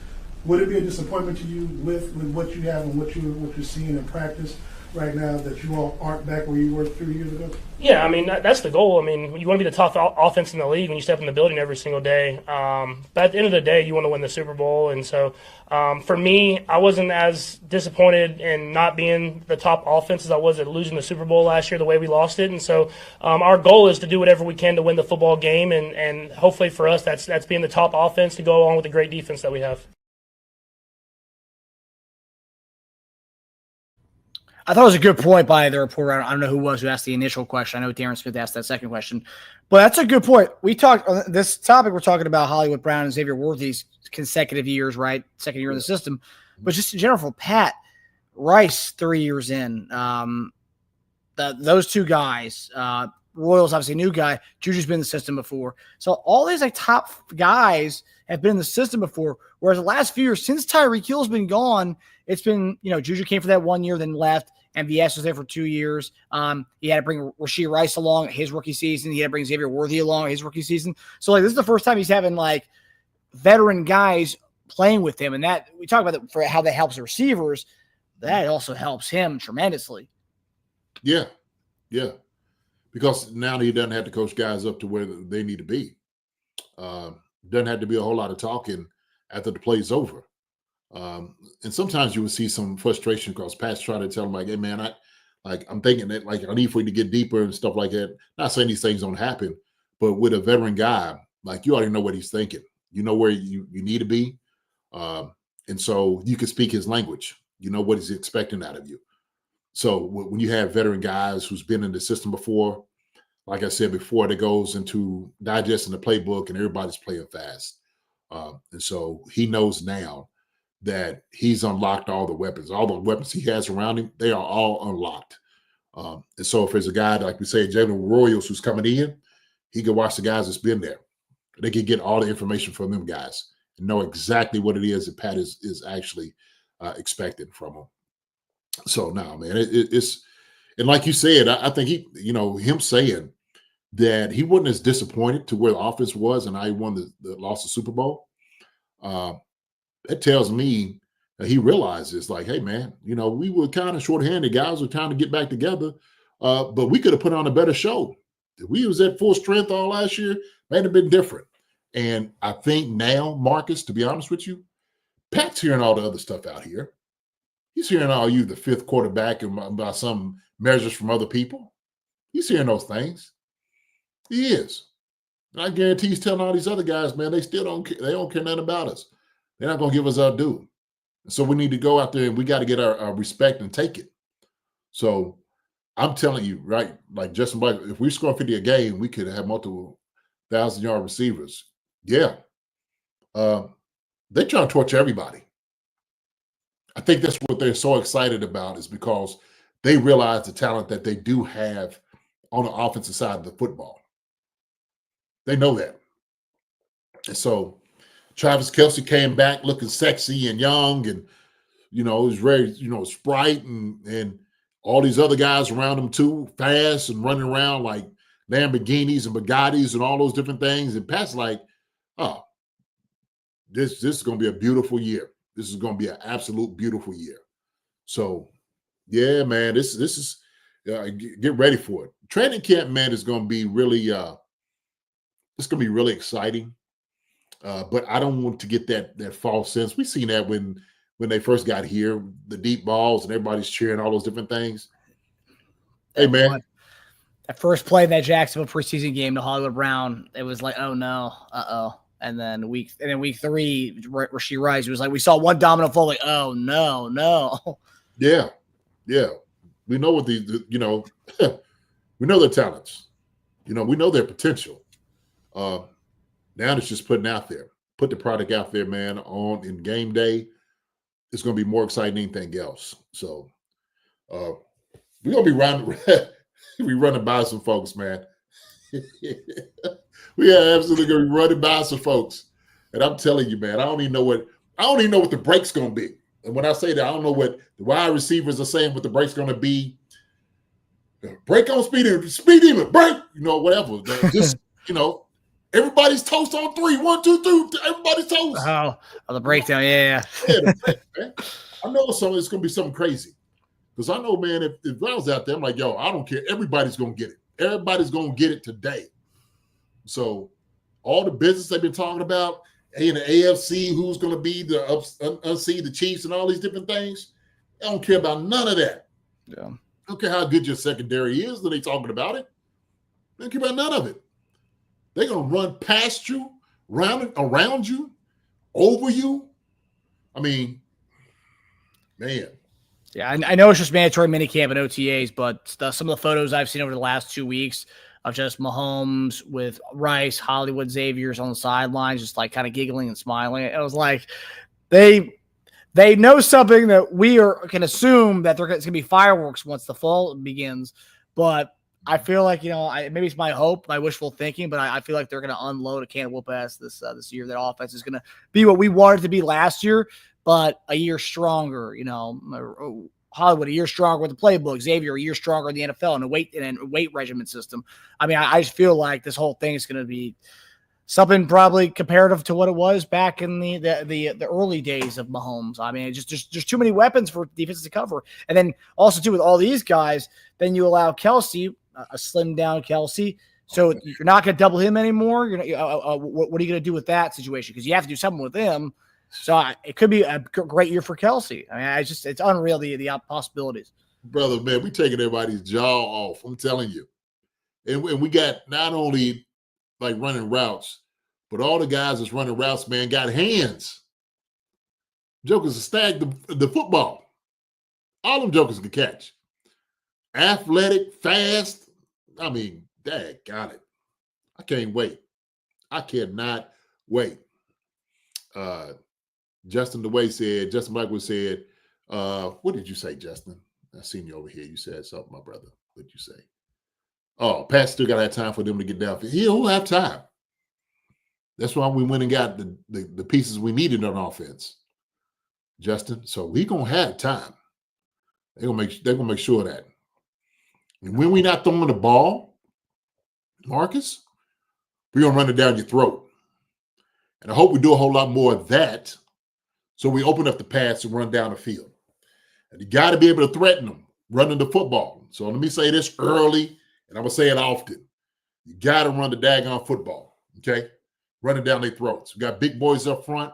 Would it be a disappointment to you with what you have and what you're seeing in practice right now that you all aren't back where you were 3 years ago?
Yeah, I mean, that's the goal. I mean, you want to be the top offense in the league when you step in the building every single day. But at the end of the day, you want to win the Super Bowl. And so for me, I wasn't as disappointed in not being the top offense as I was at losing the Super Bowl last year the way we lost it. And so our goal is to do whatever we can to win the football game. And hopefully for us, that's being the top offense to go along with the great defense that we have.
I thought it was a good point by the reporter. I don't know who asked the initial question. I know Darren Smith asked that second question. But that's a good point. We talked on this topic, we're talking about Hollywood Brown and Xavier Worthy's consecutive years, right? Second year in the system. But just in general, for Pat Rice, 3 years in, those two guys, Royals, obviously a new guy. Juju's been in the system before. So all these top guys have been in the system before. Whereas the last few years, since Tyreek Hill's been gone, it's been, Juju came for that 1 year, then left. MVS was there for 2 years. He had to bring Rashee Rice along his rookie season. He had to bring Xavier Worthy along his rookie season. So this is the first time he's having veteran guys playing with him. And that we talk about for how that helps the receivers. That also helps him tremendously.
Yeah. Yeah. Because now he doesn't have to coach guys up to where they need to be. Doesn't have to be a whole lot of talking after the play's over. And sometimes you would see some frustration because Pat's trying to tell him hey man, I'm thinking that I need for you to get deeper and stuff like that. Not saying these things don't happen, but with a veteran guy, you already know what he's thinking. You know where you need to be. And so you can speak his language. You know what he's expecting out of you. So when you have veteran guys who's been in the system before, like I said before, that goes into digesting the playbook and everybody's playing fast. And so he knows now that he's unlocked all the weapons he has around him, they are all unlocked. And so if there's a guy, like we say, Jalen Royals, who's coming in, he can watch the guys that's been there. They can get all the information from them guys and know exactly what it is that Pat is actually expecting from him. So now, man, it's and like you said, I think him saying that he wasn't as disappointed to where the offense was and I won the lost the Super Bowl. That tells me that he realizes hey man, we were kind of shorthanded. Guys were trying to get back together, but we could have put on a better show. If we was at full strength all last year, that'd have been different. And I think now, Marcus, to be honest with you, Pat's hearing all the other stuff out here. He's hearing all you, the fifth quarterback, and by some measures from other people. He's hearing those things. He is. And I guarantee he's telling all these other guys, man, they still don't care. They don't care nothing about us. They're not going to give us our due. So we need to go out there and we got to get our respect and take it. So I'm telling you, right, like Justin Blake, if we score 50 a game, we could have multiple 1,000-yard receivers. Yeah. They're trying to torture everybody. I think that's what they're so excited about is because they realize the talent that they do have on the offensive side of the football. They know that. And so Travis Kelce came back looking sexy and young, and he's very Sprite and all these other guys around him too, fast and running around like Lamborghinis and Bugattis and all those different things. And Pat's like, oh, this is going to be a beautiful year. This is going to be an absolute beautiful year. So, yeah, man, this is get ready for it. Training camp, man, is going to be really it's going to be really exciting. But I don't want to get that false sense. We've seen that when they first got here, the deep balls and everybody's cheering, all those different things. Hey, man.
That first play in that Jacksonville preseason game to Hollywood Brown, it was like, oh no, And then week 3, Rashee Rice, it was like we saw one domino fall, like, oh no.
Yeah. We know what we know their talents. We know their potential. Now it's just put the product out there, man, in game day. It's going to be more exciting than anything else. So we're going to be running by some folks, man. We are absolutely going to be running by some folks. And I'm telling you, man, I don't even know what the break's going to be. And when I say that, I don't know what the wide receivers are saying what the break's going to be. Break on speed demon, break, whatever. Just, everybody's toast on 3. 1, 2, 3. Everybody's toast.
Oh, the breakdown. Yeah.
The break, man. I know it's going to be something crazy. Because I know, man, if I was out there, I'm like, yo, I don't care. Everybody's going to get it. Everybody's going to get it today. So all the business they've been talking about, in the AFC, who's going to be the unseed, the Chiefs, and all these different things, I don't care about none of that.
Yeah.
I don't care how good your secondary is that they talking about it. I don't care about none of it. They're going to run past you, around you, over you. I mean, man.
Yeah, I know it's just mandatory minicamp and OTAs, but some of the photos I've seen over the last 2 weeks of just Mahomes with Rice, Hollywood, Xavier's on the sidelines, just like kind of giggling and smiling. It was like they know something that we can assume that it's going to be fireworks once the fall begins. But I feel like, maybe it's my hope, my wishful thinking, but I feel like they're going to unload a can of whoop ass this year. That offense is going to be what we wanted it to be last year, but a year stronger, Hollywood a year stronger with the playbook, Xavier a year stronger in the NFL and a weight regimen system. I mean, I just feel like this whole thing is going to be something probably comparative to what it was back in the early days of Mahomes. I mean, just too many weapons for defenses to cover. And then also too with all these guys, then you allow Kelce, a slim down Kelce. So you're not going to double him anymore. What are you going to do with that situation? Because you have to do something with him. So it could be a great year for Kelce. I mean, it's unreal, the possibilities.
Brother, man, we taking everybody's jaw off. I'm telling you. And we got not only like running routes, but all the guys that's running routes, man, got hands. Jokers have stacked the football. All them jokers can catch. Athletic, fast. I mean, dang, got it. I can't wait. I cannot wait. Justin Michael said, what did you say, Justin? I seen you over here. You said something, my brother. What did you say? Oh, Pat still got to have time for them to get down. He'll have time. That's why we went and got the pieces we needed on offense, Justin. So we gonna have time. They're gonna make sure of that. And when we're not throwing the ball, Marcus, we're gonna run it down your throat. And I hope we do a whole lot more of that. So we open up the pass and run down the field. And you got to be able to threaten them running the football. So let me say this early, and I'm going to say it often. You got to run the daggone football, okay? Run it down their throats. We got big boys up front.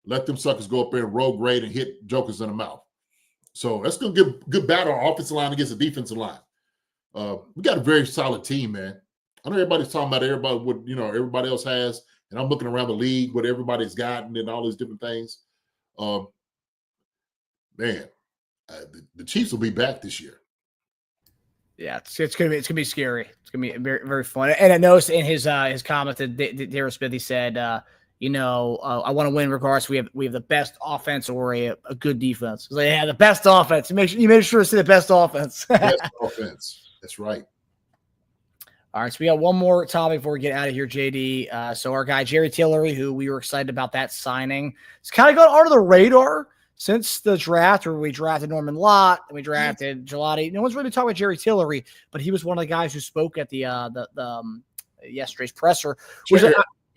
Let them suckers go up there and roll grade and hit jokers in the mouth. So that's going to give a good battle on offensive line against the defensive line. We got a very solid team, man. I know everybody's talking about what everybody else has, and I'm looking around the league, what everybody's gotten and all these different things. The Chiefs will be back this year.
Yeah, it's gonna be scary. It's gonna be very, very fun. And I noticed in his comment that Jerry Smith, he said, I want to win regardless. We have the best offense or a good defense. He's like, yeah, the best offense. You made sure to say the best offense.
Best offense. That's right.
All right, so we got one more topic before we get out of here, JD. So our guy, Jerry Tillery, who we were excited about that signing, it's kind of gone under the radar since the draft, where we drafted Norman Lott and we drafted Gelati. No one's really talking about Jerry Tillery, but he was one of the guys who spoke at the yesterday's presser.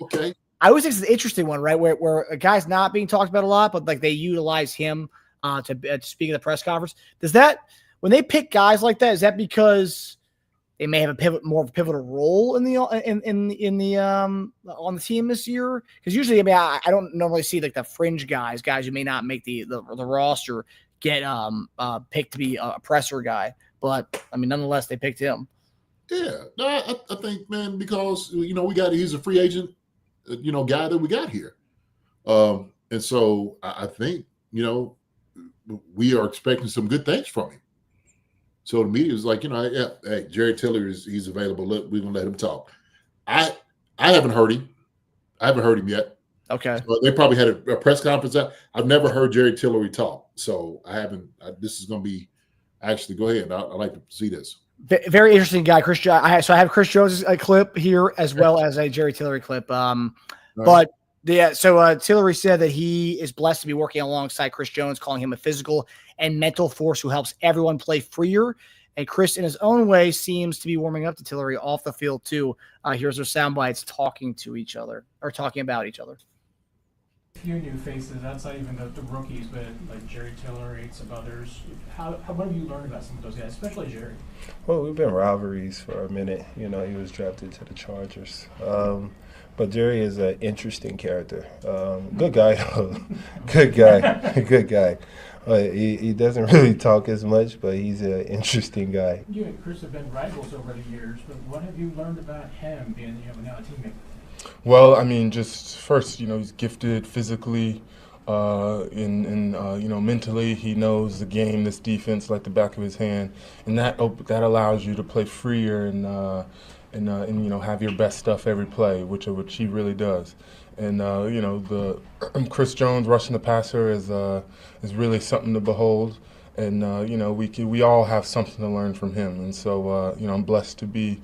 Okay.
I always think it's an interesting one, right? Where a guy's not being talked about a lot, but like they utilize him to speak at the press conference. Does that, when they pick guys like that, is that because they may have more of a pivotal role in the on the team this year? Because usually, I mean, I don't normally see like the fringe guys who may not make the roster get picked to be a presser guy. But I mean, nonetheless, they picked him.
Yeah, no, I think, man, because he's a free agent, guy that we got here, and so I think we are expecting some good things from him. So the media is like, hey, Jerry Tillery he's available. Look, we're gonna let him talk. I haven't heard him. I haven't heard him yet.
Okay.
So they probably had a press conference. I've never heard Jerry Tillery talk, so I haven't. This is gonna be actually. Go ahead. I'd like to see this.
Very interesting guy, Chris. I have Chris Jones' clip here as well as a Jerry Tillery clip. But yeah, so Tillery said that he is blessed to be working alongside Chris Jones, calling him a physical and mental force who helps everyone play freer. And Chris, in his own way, seems to be warming up to Tillery off the field too. Here's their sound bites talking to each other or talking about each other.
A few new faces outside even the rookies, but like Jerry Tillery, some others. What have you learned about some of those guys, especially Jerry?
Well, we've been rivalries for a minute. He was drafted to the Chargers. But Jerry is an interesting character. Good guy, though. Good guy. He doesn't really talk as much, but he's an interesting guy.
You and Chris have been rivals over the years, but what have you learned about him being now a teammate?
Well, I mean, just first, he's gifted physically, mentally. He knows the game, this defense, like the back of his hand, and that allows you to play freer and have your best stuff every play, which he really does. And the Chris Jones rushing the passer is really something to behold. And we all have something to learn from him. And so I'm blessed to be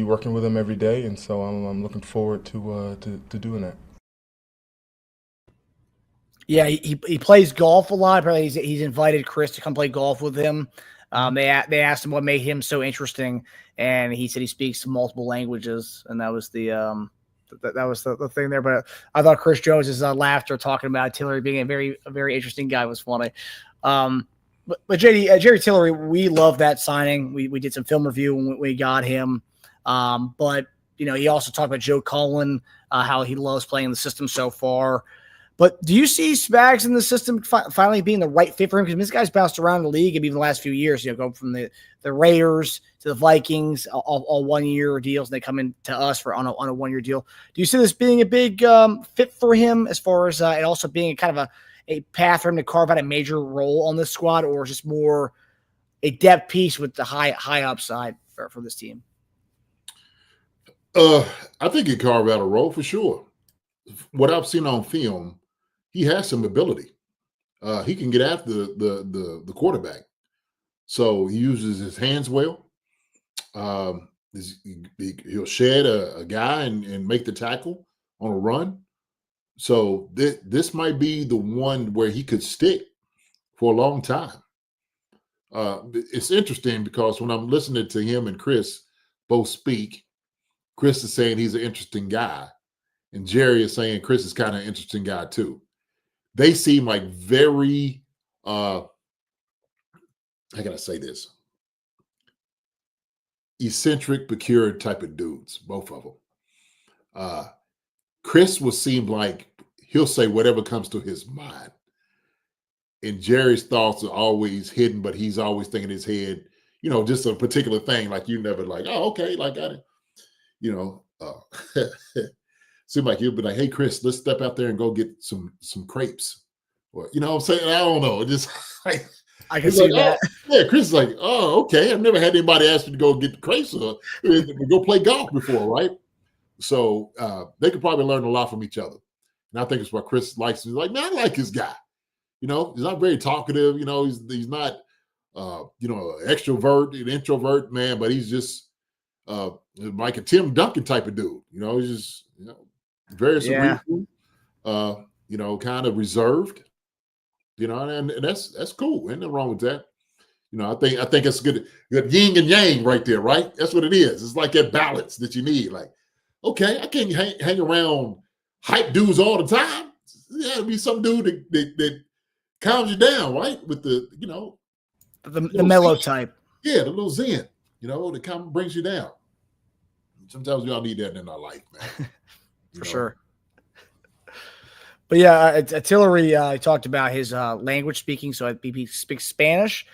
working with him every day. And so I'm looking forward to doing that.
Yeah, he plays golf a lot. Apparently, he's invited Chris to come play golf with him. They asked him what made him so interesting, and he said he speaks multiple languages, and that was the thing there. But I thought Chris Jones' laughter talking about Tillery being a very interesting guy was funny. But Jerry Tillery, we love that signing. We did some film review when we got him. But he also talked about Joe Cullen, how he loves playing the system so far. But do you see Spags in the system finally being the right fit for him? Because this guy's bounced around the league, and even the last few years, going from the Raiders to the Vikings, all 1 year deals, and they come in to us on a 1 year deal. Do you see this being a big fit for him as far as it also being kind of a path for him to carve out a major role on this squad, or just more a depth piece with the high upside for this team?
I think he carved out a role for sure. What I've seen on film, he has some ability. He can get after the quarterback. So he uses his hands well. He'll shed a guy and make the tackle on a run. So this might be the one where he could stick for a long time. It's interesting because when I'm listening to him and Chris both speak, Chris is saying he's an interesting guy, and Jerry is saying Chris is kind of an interesting guy too. They seem like very, how can I say this? Eccentric, peculiar type of dudes, both of them. Chris will seem like he'll say whatever comes to his mind. And Jerry's thoughts are always hidden, but he's always thinking in his head, just a particular thing. Like you never like, oh, okay, like got it. Seem like he'll be like, hey, Chris, let's step out there and go get some crepes. Or, what I'm saying? I don't know. Just like,
I can see that.
Yeah, Chris is like, oh, okay. I've never had anybody ask me to go get the crepes or go play golf before, right? So they could probably learn a lot from each other. And I think it's what Chris likes. He's like, man, I like this guy. He's not very talkative. He's not, an extrovert, an introvert, man, but he's just like a Tim Duncan type of dude. You know, he's just very cerebral, kind of reserved. You know, and that's cool. Ain't nothing wrong with that. You know, I think it's good yin and yang right there, right? That's what it is. It's like that balance that you need. Like, okay, I can't hang around hype dudes all the time. There got to be some dude that calms you down, right? With the
the mellow type.
Yeah, the little zen, that kind of brings you down. Sometimes we all need that in our life, man.
For sure. But yeah, Tillery talked about his language speaking. So he speaks Spanish.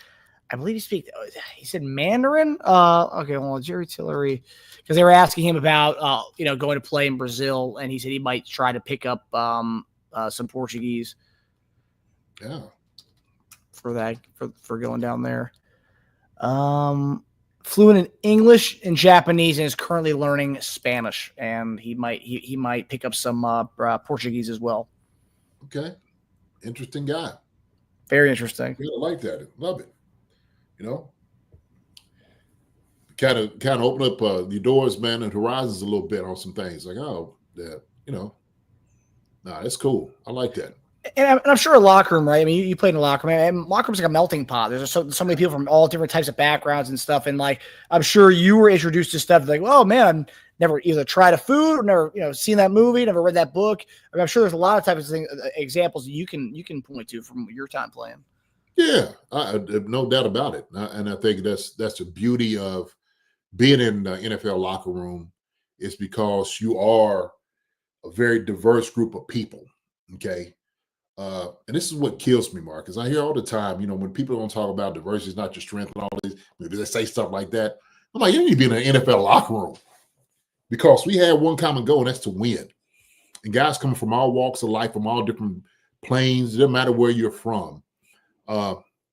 I believe he said Mandarin. Okay, well, Jerry Tillery, because they were asking him about going to play in Brazil, and he said he might try to pick up some Portuguese.
Yeah.
For that, for going down there. Fluent in English and Japanese, and is currently learning Spanish, and he might pick up some Portuguese as well.
Okay, interesting guy.
Very interesting.
Yeah, I like that. Love it. Kind of open up the doors, man, and horizons a little bit on some things. Like, that's cool. I like that.
And I'm sure a locker room, right? I mean, you played in a locker room, and locker room's like a melting pot. There's so many people from all different types of backgrounds and stuff. And like, I'm sure you were introduced to stuff like, oh man, never either tried a food or never, seen that movie, never read that book. I mean, I'm sure there's a lot of types of things, examples that you can point to from your time playing.
Yeah, no doubt about it. And I think that's the beauty of being in the NFL locker room, is because you are a very diverse group of people. Okay. And this is what kills me, Mark, because I hear all the time, when people don't talk about diversity, it's not your strength and all this, maybe they say stuff like that. I'm like, you need to be in an NFL locker room, because we have one common goal, and that's to win. And guys coming from all walks of life, from all different planes, it doesn't matter where you're from.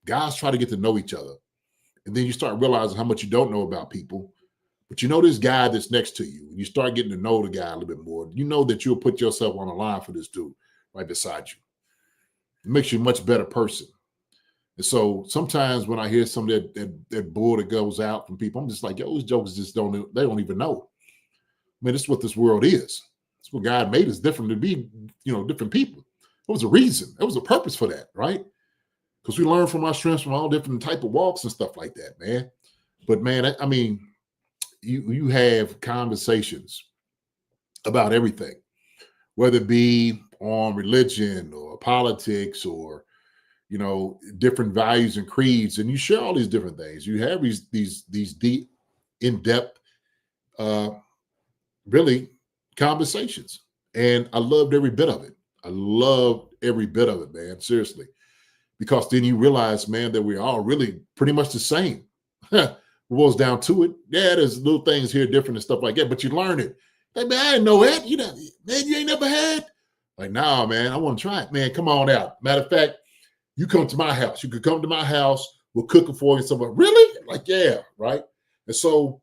Guys try to get to know each other. And then you start realizing how much you don't know about people. But this guy that's next to you, and you start getting to know the guy a little bit more. You know that you'll put yourself on the line for this dude right beside you. It makes you a much better person. And so sometimes when I hear some of that bull that goes out from people, I'm just like, those jokers just don't even know. I mean, this is what this world is. It's what God made us different to be, different people. There was a reason. There was a purpose for that, right? Because we learn from our strengths from all different type of walks and stuff like that, man. But man, I mean, you have conversations about everything, whether it be on religion or politics or, different values and creeds, and you share all these different things. You have these deep, in-depth, really conversations. And I loved every bit of it. I loved every bit of it, man, seriously. Because then you realize, man, that we're all really pretty much the same. Boils down to it. Yeah, there's little things here different and stuff like that, but you learn it. Hey, man, I didn't know that. Man, you ain't never had. Like, nah, man, I want to try it. Man, come on out. Matter of fact, you come to my house. You could come to my house. We'll cook it for you. So, really? Like, yeah, right? And so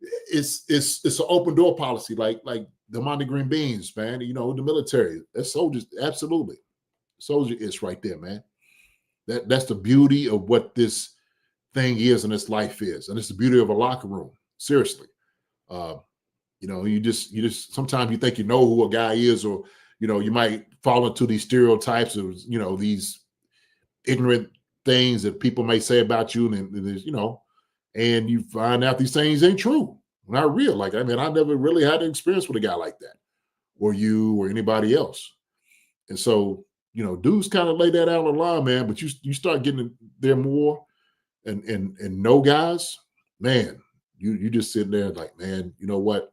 it's an open door policy, like the Monty Green Beans, man. The military. That's soldiers, absolutely. Soldier is right there, man. That's the beauty of what this thing is and this life is, and it's the beauty of a locker room. Seriously, you just sometimes you think you know who a guy is, or you might fall into these stereotypes of these ignorant things that people may say about you, and you find out these things ain't true, not real. Like, I mean, I never really had an experience with a guy like that, or you, or anybody else, and so. Dudes kind of lay that out on the line, man, but you start getting there more and know guys, man, you just sit there like, man, you know what?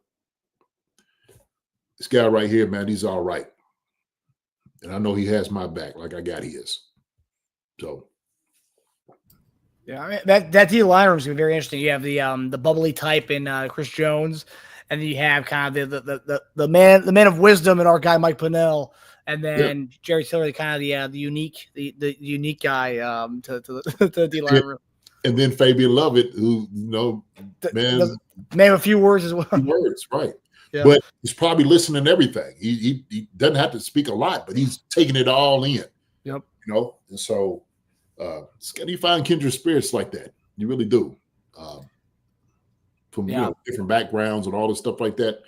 This guy right here, man, he's all right. And I know he has my back like I got his. So.
Yeah, I mean, that D line room is going to be very interesting. You have the bubbly type in Chris Jones, and then you have kind of the man of wisdom in our guy Mike Pennell. And then Jerry Tillery, kind of the unique guy to the D-line room.
And then Fabian Lovett, who
may have a few words as well.
Words, right? Yeah. But he's probably listening to everything. He doesn't have to speak a lot, but he's taking it all in.
Yep.
And so you find kindred spirits like that. You really do. from different backgrounds and all this stuff like that.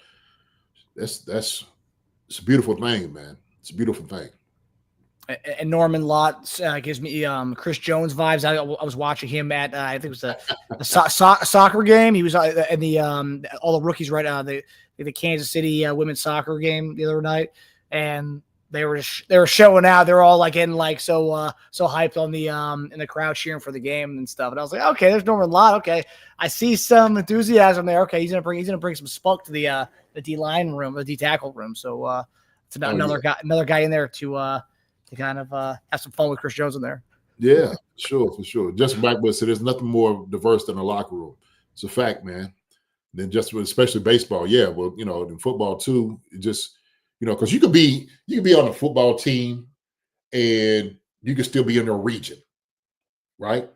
It's a beautiful thing, man. It's a beautiful thing.
And Norman Lott gives me Chris Jones vibes. I was watching him at I think it was a soccer game. He was in the all the rookies the Kansas City women's soccer game the other night, and they were showing out. They're all like getting like so hyped on the in the crowd cheering for the game and stuff. And I was like, okay, there's Norman Lott. Okay, I see some enthusiasm there. Okay, he's gonna bring some spunk to the D line room, the D tackle room. So it's another guy in there to kind of have some fun with Chris Jones in there.
Yeah, for sure. Justin Blackwood said there's nothing more diverse than a locker room. It's a fact, man. Then especially baseball. Yeah, well, in football too. It just because you could be on a football team and you could still be in their region, right?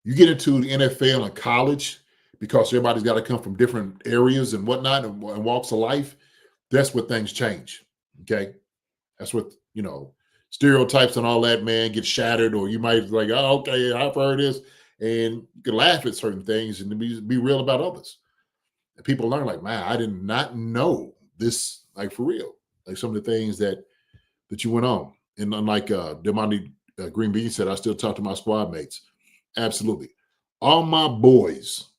You get into the NFL and college because everybody's got to come from different areas and whatnot and walks of life. That's where things change. Okay. That's what, stereotypes and all that, man, get shattered, or you might be like, oh, okay, I've heard this. And you can laugh at certain things and be real about others. And people learn like, man, I did not know this, like for real. Like some of the things that you went on. And unlike Demonte Green Bean said, I still talk to my squad mates. Absolutely. All my boys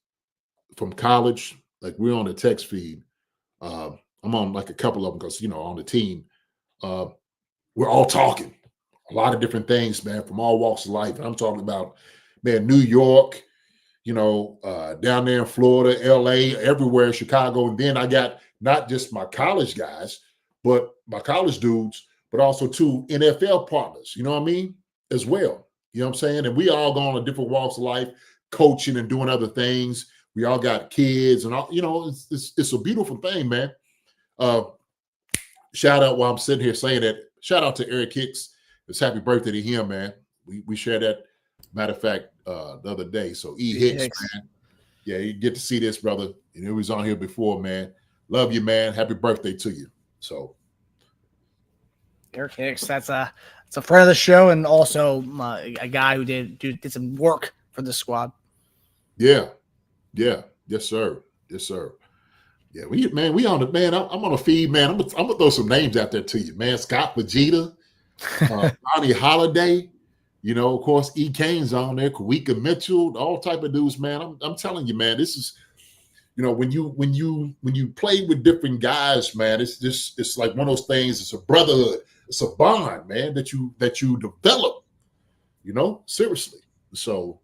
from college, like we're on the text feed. I'm on like a couple of them because, on the team. We're all talking a lot of different things, man, from all walks of life. And I'm talking about, man, New York, down there in Florida, LA, everywhere, Chicago. And then I got not just my college guys, but my college dudes, but also two NFL partners, you know what I mean? As well. You know what I'm saying? And we all go on different walks of life, coaching and doing other things. We all got kids and all, it's a beautiful thing, man. Shout out while I'm sitting here saying that. Shout out to Eric Hicks. It's happy birthday to him, man. We shared that, matter of fact, the other day. So Hicks, man. Yeah, you get to see this, brother. And he was on here before, man. Love you, man. Happy birthday to you. So
Eric Hicks, that's a friend of the show and also a guy who did some work for the squad.
Yeah. Yes, sir. Yeah, we on the man. I'm on a feed, man. I'm gonna throw some names out there to you, man. Scott Vegeta, Johnny Holiday, of course, E. Kane's on there, Kawika Mitchell, all type of dudes, man. I'm telling you, man, this is, when you play with different guys, man, it's like one of those things. It's a brotherhood, it's a bond, man, that you develop, seriously. So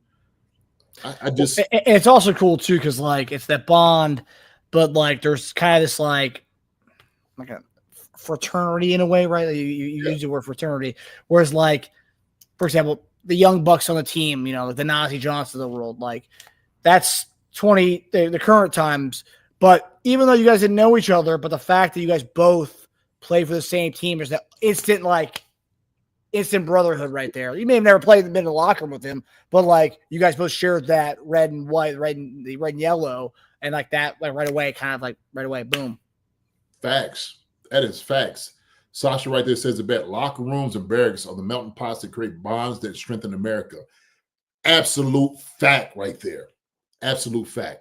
I just,
it's also cool too because like it's that bond. But like, there's kind of this like a fraternity in a way, right? You use the word fraternity. Whereas, like, for example, the young bucks on the team, like the Najee Johnson of the world, like that's the current times. But even though you guys didn't know each other, but the fact that you guys both play for the same team is that instant brotherhood right there. You may have never been in the locker room with him, but like you guys both shared that red and white, red and yellow. And like that, like right away, boom.
Facts. That is facts. Sasha right there says about locker rooms and barracks are the melting pots that create bonds that strengthen America. Absolute fact right there. Absolute fact.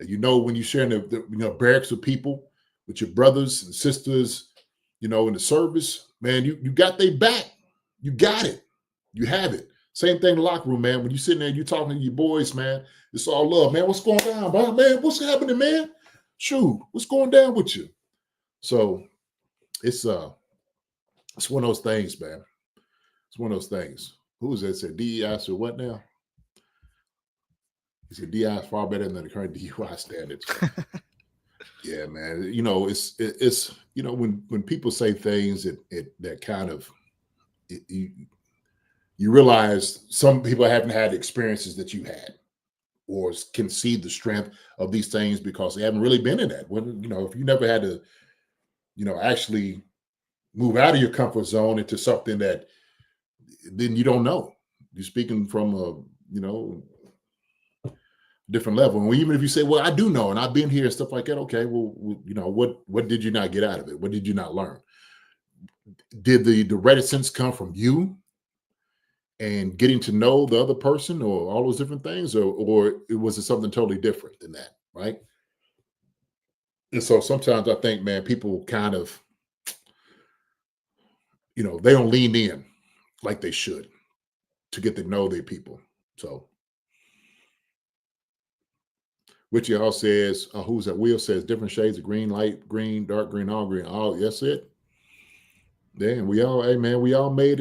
And when you're sharing the barracks with people, with your brothers and sisters, in the service, man, you got their back. You got it. You have it. Same thing in the locker room, man. When you're sitting there, you're talking to your boys, man. It's all love, man. What's going down, man? What's happening, man? Shoot, what's going down with you? So it's one of those things, man. It's one of those things. Who was that said DEI said what now? He said DEI is far better than the current DUI standards. Yeah, man. It's when people say things that kind of you realize some people haven't had experiences that you had, or can see the strength of these things because they haven't really been in that. When if you never had to, actually move out of your comfort zone into something that then you don't know. You're speaking from a different level. And even if you say, well, I do know, and I've been here and stuff like that. Okay, well, what did you not get out of it? What did you not learn? Did the reticence come from you? and getting to know the other person or all those different things, or was it something totally different than that, right? And so sometimes I think, man, people kind of, they don't lean in like they should to get to know their people. So, which y'all says, who's that? Will says different shades of green, light green, dark green, all green. Oh, that's it. Yeah, we all made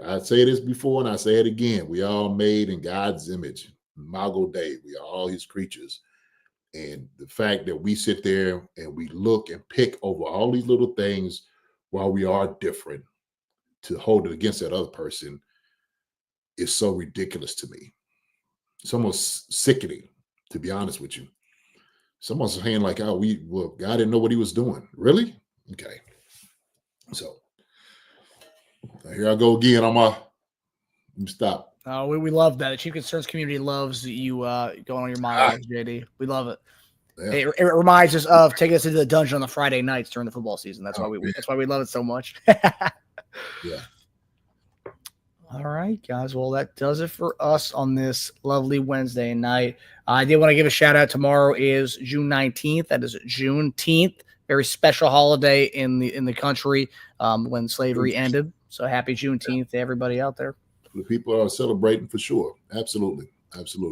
I say this before and I say it again. We all made in God's image, Imago Dei. We are all his creatures. And the fact that we sit there and we look and pick over all these little things while we are different to hold it against that other person is so ridiculous to me. It's almost sickening, to be honest with you. Someone's saying like, God didn't know what he was doing. Really? Okay. So here I go again. Stop.
We love that. The Chief Concerns community loves you going on your monologues, JD. We love it. Yeah. It reminds us of taking us into the dungeon on the Friday nights during the football season. That's why we love it so much.
Yeah.
All right, guys. Well, that does it for us on this lovely Wednesday night. I did want to give a shout out. Tomorrow is June 19th. That is Juneteenth. Very special holiday in the country when slavery ended. So happy Juneteenth to everybody out there.
The people are celebrating for sure. Absolutely.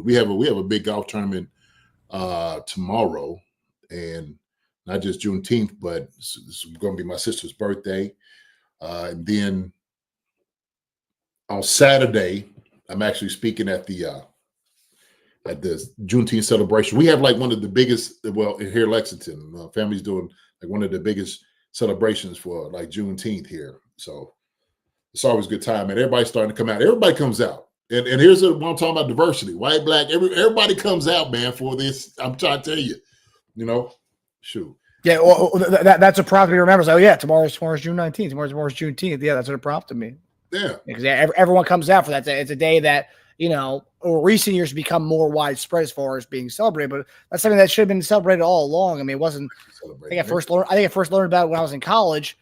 We have a big golf tournament tomorrow, and not just Juneteenth, but it's going to be my sister's birthday. And then on Saturday, I'm actually speaking at the Juneteenth celebration. We have like one of the biggest, here in Lexington, family's doing like one of the biggest celebrations for like Juneteenth here. So it's always a good time, and everybody's starting to come out. Everybody comes out. And here's what I'm talking about: diversity, white, black, everybody comes out, man, for this. I'm trying to tell you, shoot.
Yeah, well, that's a prompt to remember. So yeah, tomorrow's June 19th. Tomorrow's Juneteenth. Yeah, that's what it prompted me.
Yeah,
because everyone comes out for that. It's a day that over recent years become more widespread as far as being celebrated. But that's something that should have been celebrated all along. I mean, it wasn't. I think I first learned about it when I was in college,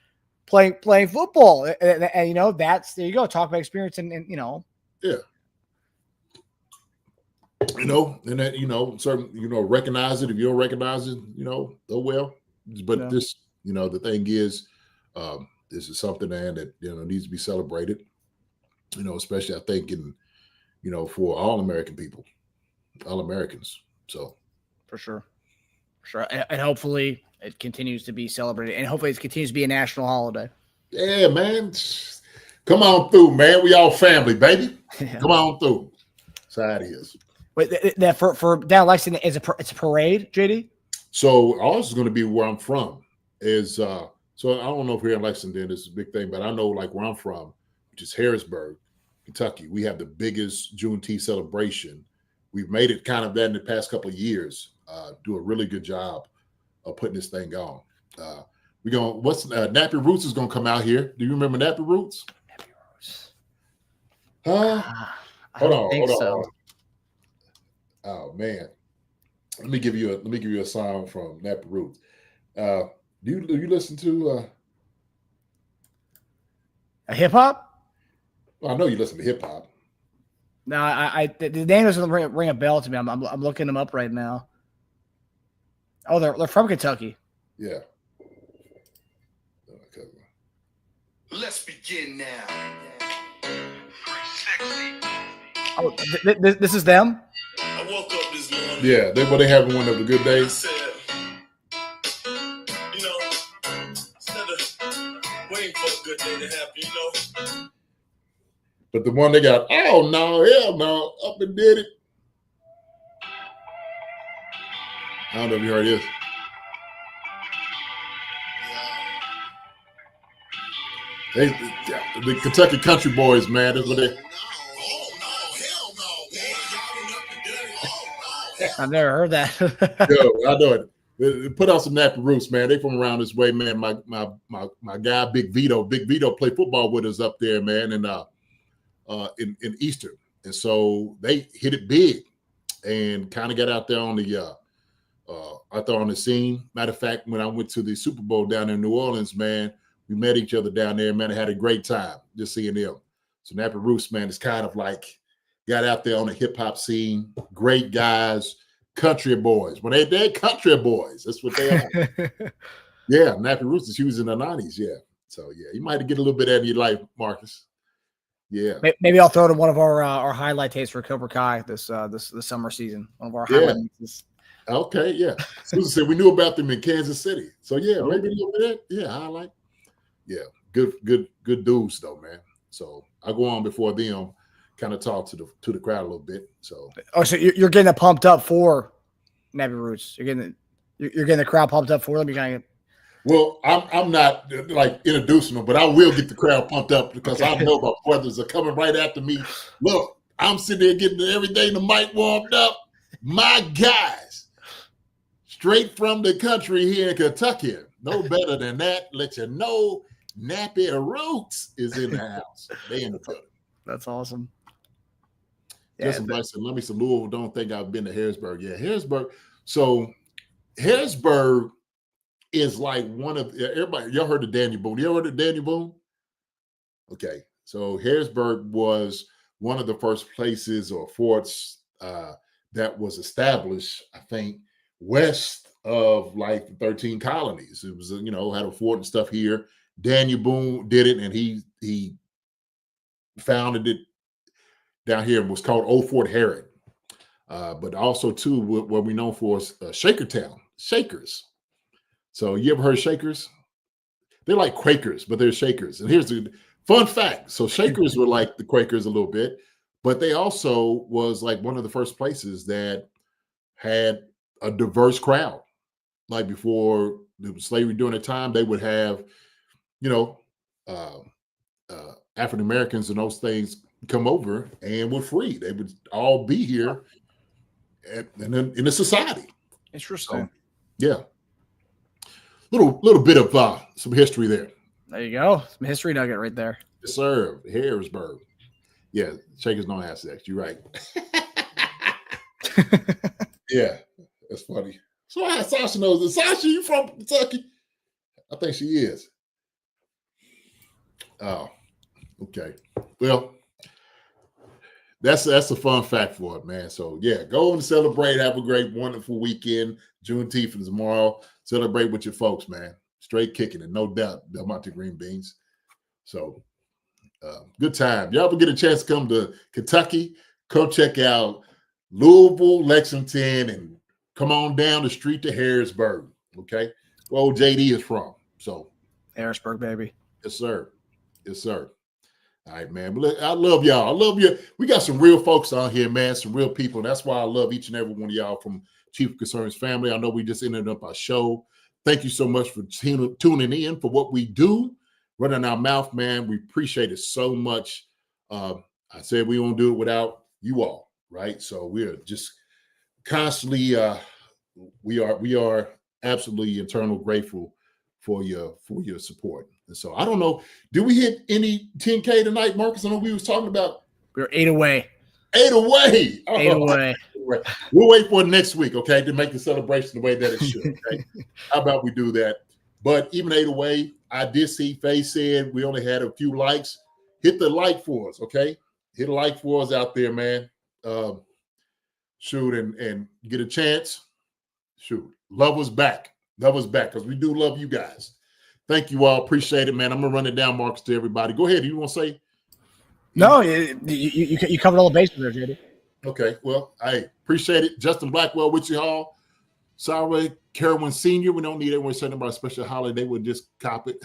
playing football, and that's there you go. Talk about experience and
yeah. And that, certain, recognize it. If you don't recognize it, oh well. But this, the thing is, this is something that needs to be celebrated. Especially I think for all American people, all Americans. So
for sure, and hopefully it continues to be celebrated, and hopefully it continues to be a national holiday.
Yeah, man, come on through, man. We all family, baby. Yeah. Come on through. That's how it is.
Wait, that for down Lexington it's a parade, JD?
So ours is going to be where I'm from. So I don't know if here in Lexington this is a big thing, but I know like where I'm from, which is Harrisburg, Kentucky. We have the biggest Juneteenth celebration. We've made it kind of that in the past couple of years. Do a really good job of putting this thing on. Nappy Roots is going to come out here. Do you remember Nappy Roots?
Nappy Roots.
Hold on. Oh man, let me give you a song from Nappy Roots. Do you listen to
a hip hop?
Well, I know you listen to hip hop.
No, the name doesn't ring a bell to me. I'm looking them up right now. Oh, they're from Kentucky.
Yeah.
Let's begin now.
Oh, this is them.
I woke up this morning.
Yeah, they having one of the good days.
I said, instead of waiting for a good day to happen,
But the one they got, oh no, hell no, up and did it. I don't know if you heard this. The Kentucky Country Boys, man, that's what they.
I've never heard that.
Yo, I know it. They put out some Nappy Roots, man. They from around this way, man. My guy, Big Vito played football with us up there, man, and in Eastern. And so they hit it big and kind of got out there on the scene. Matter of fact, when I went to the Super Bowl down in New Orleans, man, we met each other down there, man. I had a great time just seeing them. So Nappy Roots, man, is kind of like got out there on the hip hop scene. Great guys, country boys. When they're country boys, that's what they are. Yeah, Nappy Roots is huge in the 90s. Yeah. So yeah, you might get a little bit out of your life, Marcus. Yeah.
Maybe I'll throw to one of our highlight tapes for Cobra Kai this summer season. One of our highlight mixes.
Okay, yeah. Susan said we knew about them in Kansas City. So yeah, maybe a little bit. Yeah, highlight. Yeah, good dudes though, man. So I go on before them, kind of talk to the crowd a little bit. So
so you're getting it pumped up for Nappy Roots. You're getting the crowd pumped up for them. You're gonna
Well, I'm not like introducing them, but I will get the crowd pumped up because I know my brothers are coming right after me. Look, I'm sitting there getting everything the mic warmed up. My guys, straight from the country here in Kentucky. No better than that. Let you know Nappy Roots is in the house. They in the building.
That's awesome.
Just somebody said, let me say Louisville. Don't think I've been to Harrisburg. Yeah, Harrisburg. So Harrisburg is like one of everybody. Y'all heard of Daniel Boone? You ever heard of Daniel Boone? Okay, so Harrisburg was one of the first places or forts that was established, I think, west of like the 13 colonies. It was, had a fort and stuff here. Daniel Boone did it, and he founded it down here. It was called Old Fort Herod. But also, too, what we know for is Shakertown, Shakers. So you ever heard Shakers? They're like Quakers, but they're Shakers. And here's the fun fact. So Shakers were like the Quakers a little bit, but they also was like one of the first places that had a diverse crowd. Like before the slavery during the time, they would have, African Americans and those things come over and were free. They would all be here and then in the society.
Interesting.
So, yeah. Little bit of some history there.
There you go. Some history nugget right there.
Yes, sir. Harrisburg. Yeah, Shakers don't have sex. You're right. Yeah, that's funny. So Sasha knows it. Sasha, you from Kentucky? I think she is. Oh, okay. Well, that's a fun fact for it, man. So yeah, go and celebrate. Have a great, wonderful weekend. Juneteenth is tomorrow. Celebrate with your folks, man. Straight kicking it, no doubt. Del Monte Green Beans. So good time. Y'all ever get a chance to come to Kentucky? Come check out Louisville, Lexington, and come on down the street to Harrisburg. Okay, where old JD is from. So
Harrisburg, baby.
Yes, sir. Yes, sir. All right, man. But I love y'all. I love you. We got some real folks on here, man. Some real people. That's why I love each and every one of y'all from Chief Concerns family. I know we just ended up our show. Thank you so much for tuning in for what we do. Running our mouth, man. We appreciate it so much. I said we won't do it without you all, right? So we're just constantly, we are absolutely eternal grateful for your support. And so I don't know, did we hit any 10K tonight, Marcus? I know we was talking about.
We were 8 away.
8 away. Oh,
8 away.
We'll wait for next week, okay, to make the celebration the way that it should. Okay, how about we do that? But even 8 away, I did see Faye said we only had a few likes. Hit the like for us, okay? Hit a like for us out there, man. Shoot, and get a chance. Shoot, love us back. Love us back because we do love you guys. Thank you all. Appreciate it, man. I'm gonna run it down, Marcus, to everybody. Go ahead. You want to say?
No, you covered all the bases there, JD.
Okay. Well, I appreciate it. Justin Blackwell with you all. Sorry, Carolyn Senior. We don't need everyone saying about a special holiday. We'll just cop it,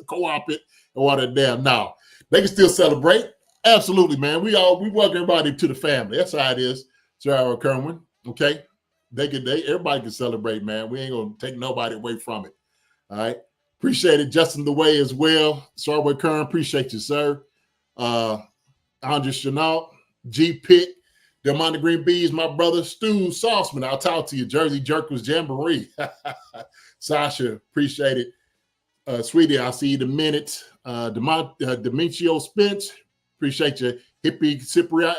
co-op it, and water it down. Now they can still celebrate. Absolutely, man. We welcome everybody to the family. That's how it is. Sarah Kerwin. Okay. Everybody can celebrate, man. We ain't gonna take nobody away from it. All right. Appreciate it. Justin DeWay as well. Sarway Kern, appreciate you, sir. Andre Chenault, G Pitt, Del Monte Green Bees, my brother, Stu Sauceman. I'll talk to you. Jersey Jerkers Jamboree. Sasha, appreciate it. Sweetie, I'll see you in a minute. Demetrio Spence, appreciate you. Hippie Cypriot.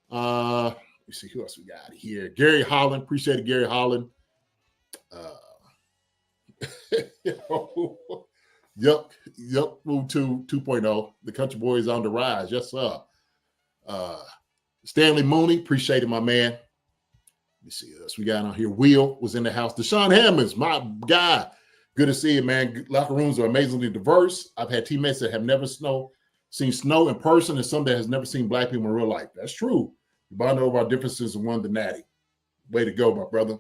Let me see who else we got here. Gary Holland, appreciate it, Gary Holland. Move to 2.0. The country boy is on the rise. Yes, sir. Stanley Mooney, appreciate it, my man. Let me see what else we got on here. Will was in the house. Deshaun Hammonds, my guy. Good to see you, man. Locker rooms are amazingly diverse. I've had teammates that have never seen snow in person and some that has never seen black people in real life. That's true. We bond over our differences and won the natty. Way to go, my brother.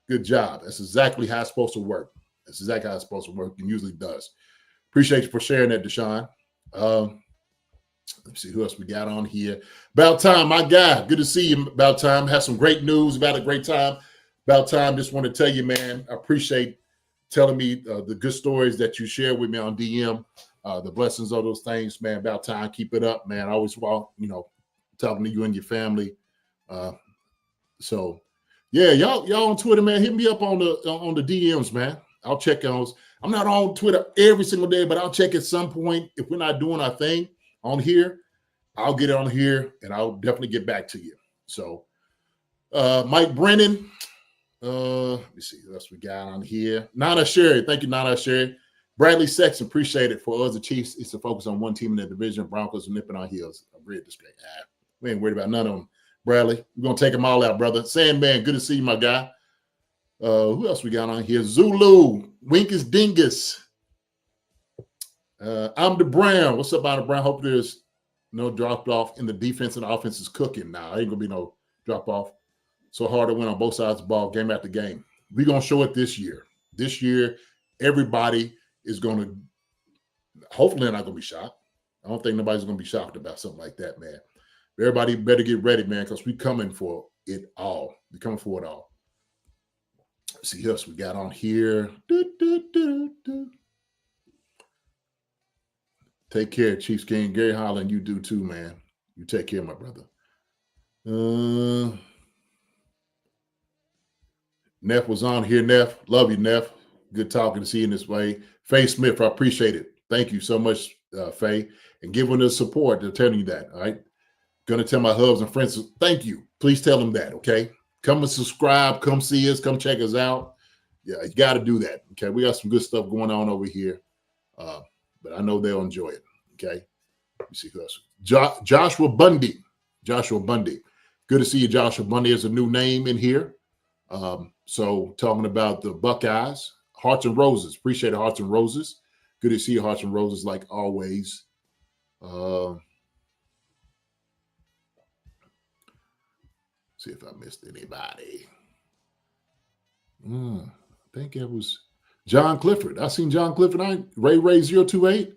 Good job. That's exactly how it's supposed to work. That's exactly how it's supposed to work and usually does. Appreciate you for sharing that, Deshaun. Let's see who else we got on here. About time, my guy. Good to see you. About time. Have some great news about a great time. About time. Just want to tell you, man, I appreciate telling me the good stories that you share with me on DM. The blessings of those things, man. About time. Keep it up, man. I always want, talking to you and your family. So yeah, y'all on Twitter, man. Hit me up on the DMs, man. I'll check those. I'm not on Twitter every single day, but I'll check at some point. If we're not doing our thing on here, I'll get it on here and I'll definitely get back to you. So Mike Brennan, let me see what else we got on here. Nana Sherry, thank you, Nana Sherry. Bradley Sexton, appreciate it. For us, the Chiefs, it's to focus on one team in the division. Broncos are nipping our heels. I read this guy. We ain't worried about none of them. Bradley, we're gonna take them all out, brother. Sandman, good to see you, my guy. Who else we got on here? Zulu, Winkus Dingus. I'm the Brown. What's up, I'm the Brown? Hope there's no drop off in the defense and the offense is cooking now. Ain't gonna be no drop off. So hard to win on both sides of the ball, game after game. We're gonna show it this year. This year, everybody is gonna. Hopefully, they're not gonna be shocked. I don't think nobody's gonna be shocked about something like that, man. Everybody better get ready, man, because we're coming for it all. We're coming for it all. Let's see who else we got on here. Take care, Chiefs King. Gary Holland, you do too, man. You take care, my brother. Neff was on here, Neff. Love you, Neff. Good talking to see you in this way. Faye Smith, I appreciate it. Thank you so much, Faye. And giving us support. They're telling you that, all right? Going to tell my hubs and friends, thank you. Please tell them that, okay? Come and subscribe. Come see us. Come check us out. Yeah, you got to do that, okay? We got some good stuff going on over here, but I know they'll enjoy it, okay? Let me see who else. Joshua Bundy. Joshua Bundy. Good to see you, Joshua Bundy. Is a new name in here. So talking about the Buckeyes, Hearts and Roses. Appreciate it, Hearts and Roses. Good to see you, Hearts and Roses, like always. See if I missed anybody. I think it was John Clifford. I seen John Clifford. Ray 028.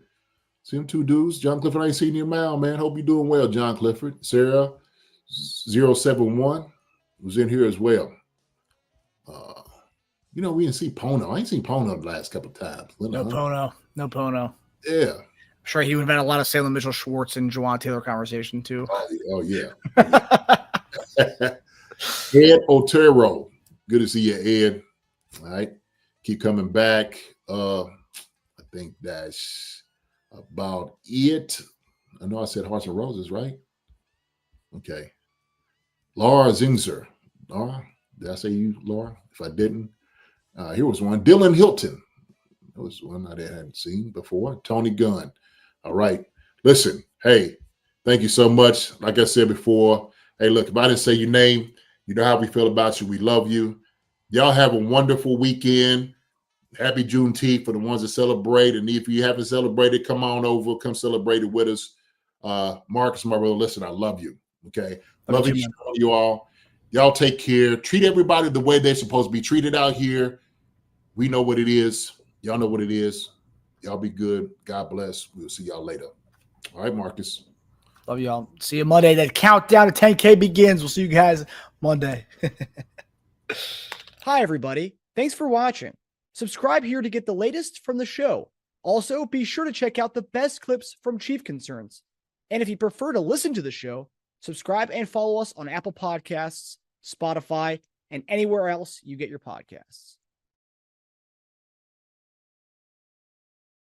See them two dudes. John Clifford, I ain't seen your mail, man. Hope you're doing well, John Clifford. Sarah 071 was in here as well. We didn't see Pono. I ain't seen Pono the last couple of times.
No Pono.
Yeah.
I'm sure he would have had a lot of Salem Mitchell-Schwartz and Juwan Taylor conversation too.
Oh yeah. Ed Otero. Good to see you, Ed. All right. Keep coming back. I think that's about it. I know I said Hearts and Roses, right? Okay. Laura Zinzer. Laura, did I say you, Laura? If I didn't, here was one. Dylan Hilton. That was one I hadn't seen before. Tony Gunn. All right. Listen, hey, thank you so much. Like I said before, hey, look, if I didn't say your name, you know how we feel about you. We love you. Y'all have a wonderful weekend. Happy Juneteenth for the ones that celebrate. And if you haven't celebrated, come on over. Come celebrate it with us. Marcus, my brother, listen, I love you. Okay? Love each one of you all. Y'all take care. Treat everybody the way they're supposed to be treated out here. We know what it is. Y'all know what it is. Y'all be good. God bless. We'll see y'all later. All right, Marcus.
Love y'all. See you Monday. That countdown to 10K begins. We'll see you guys Monday. Hi, everybody. Thanks for watching. Subscribe here to get the latest from the show. Also, be sure to check out the best clips from Chief Concerns. And if you prefer to listen to the show, subscribe and follow us on Apple Podcasts, Spotify, and anywhere else you get your podcasts.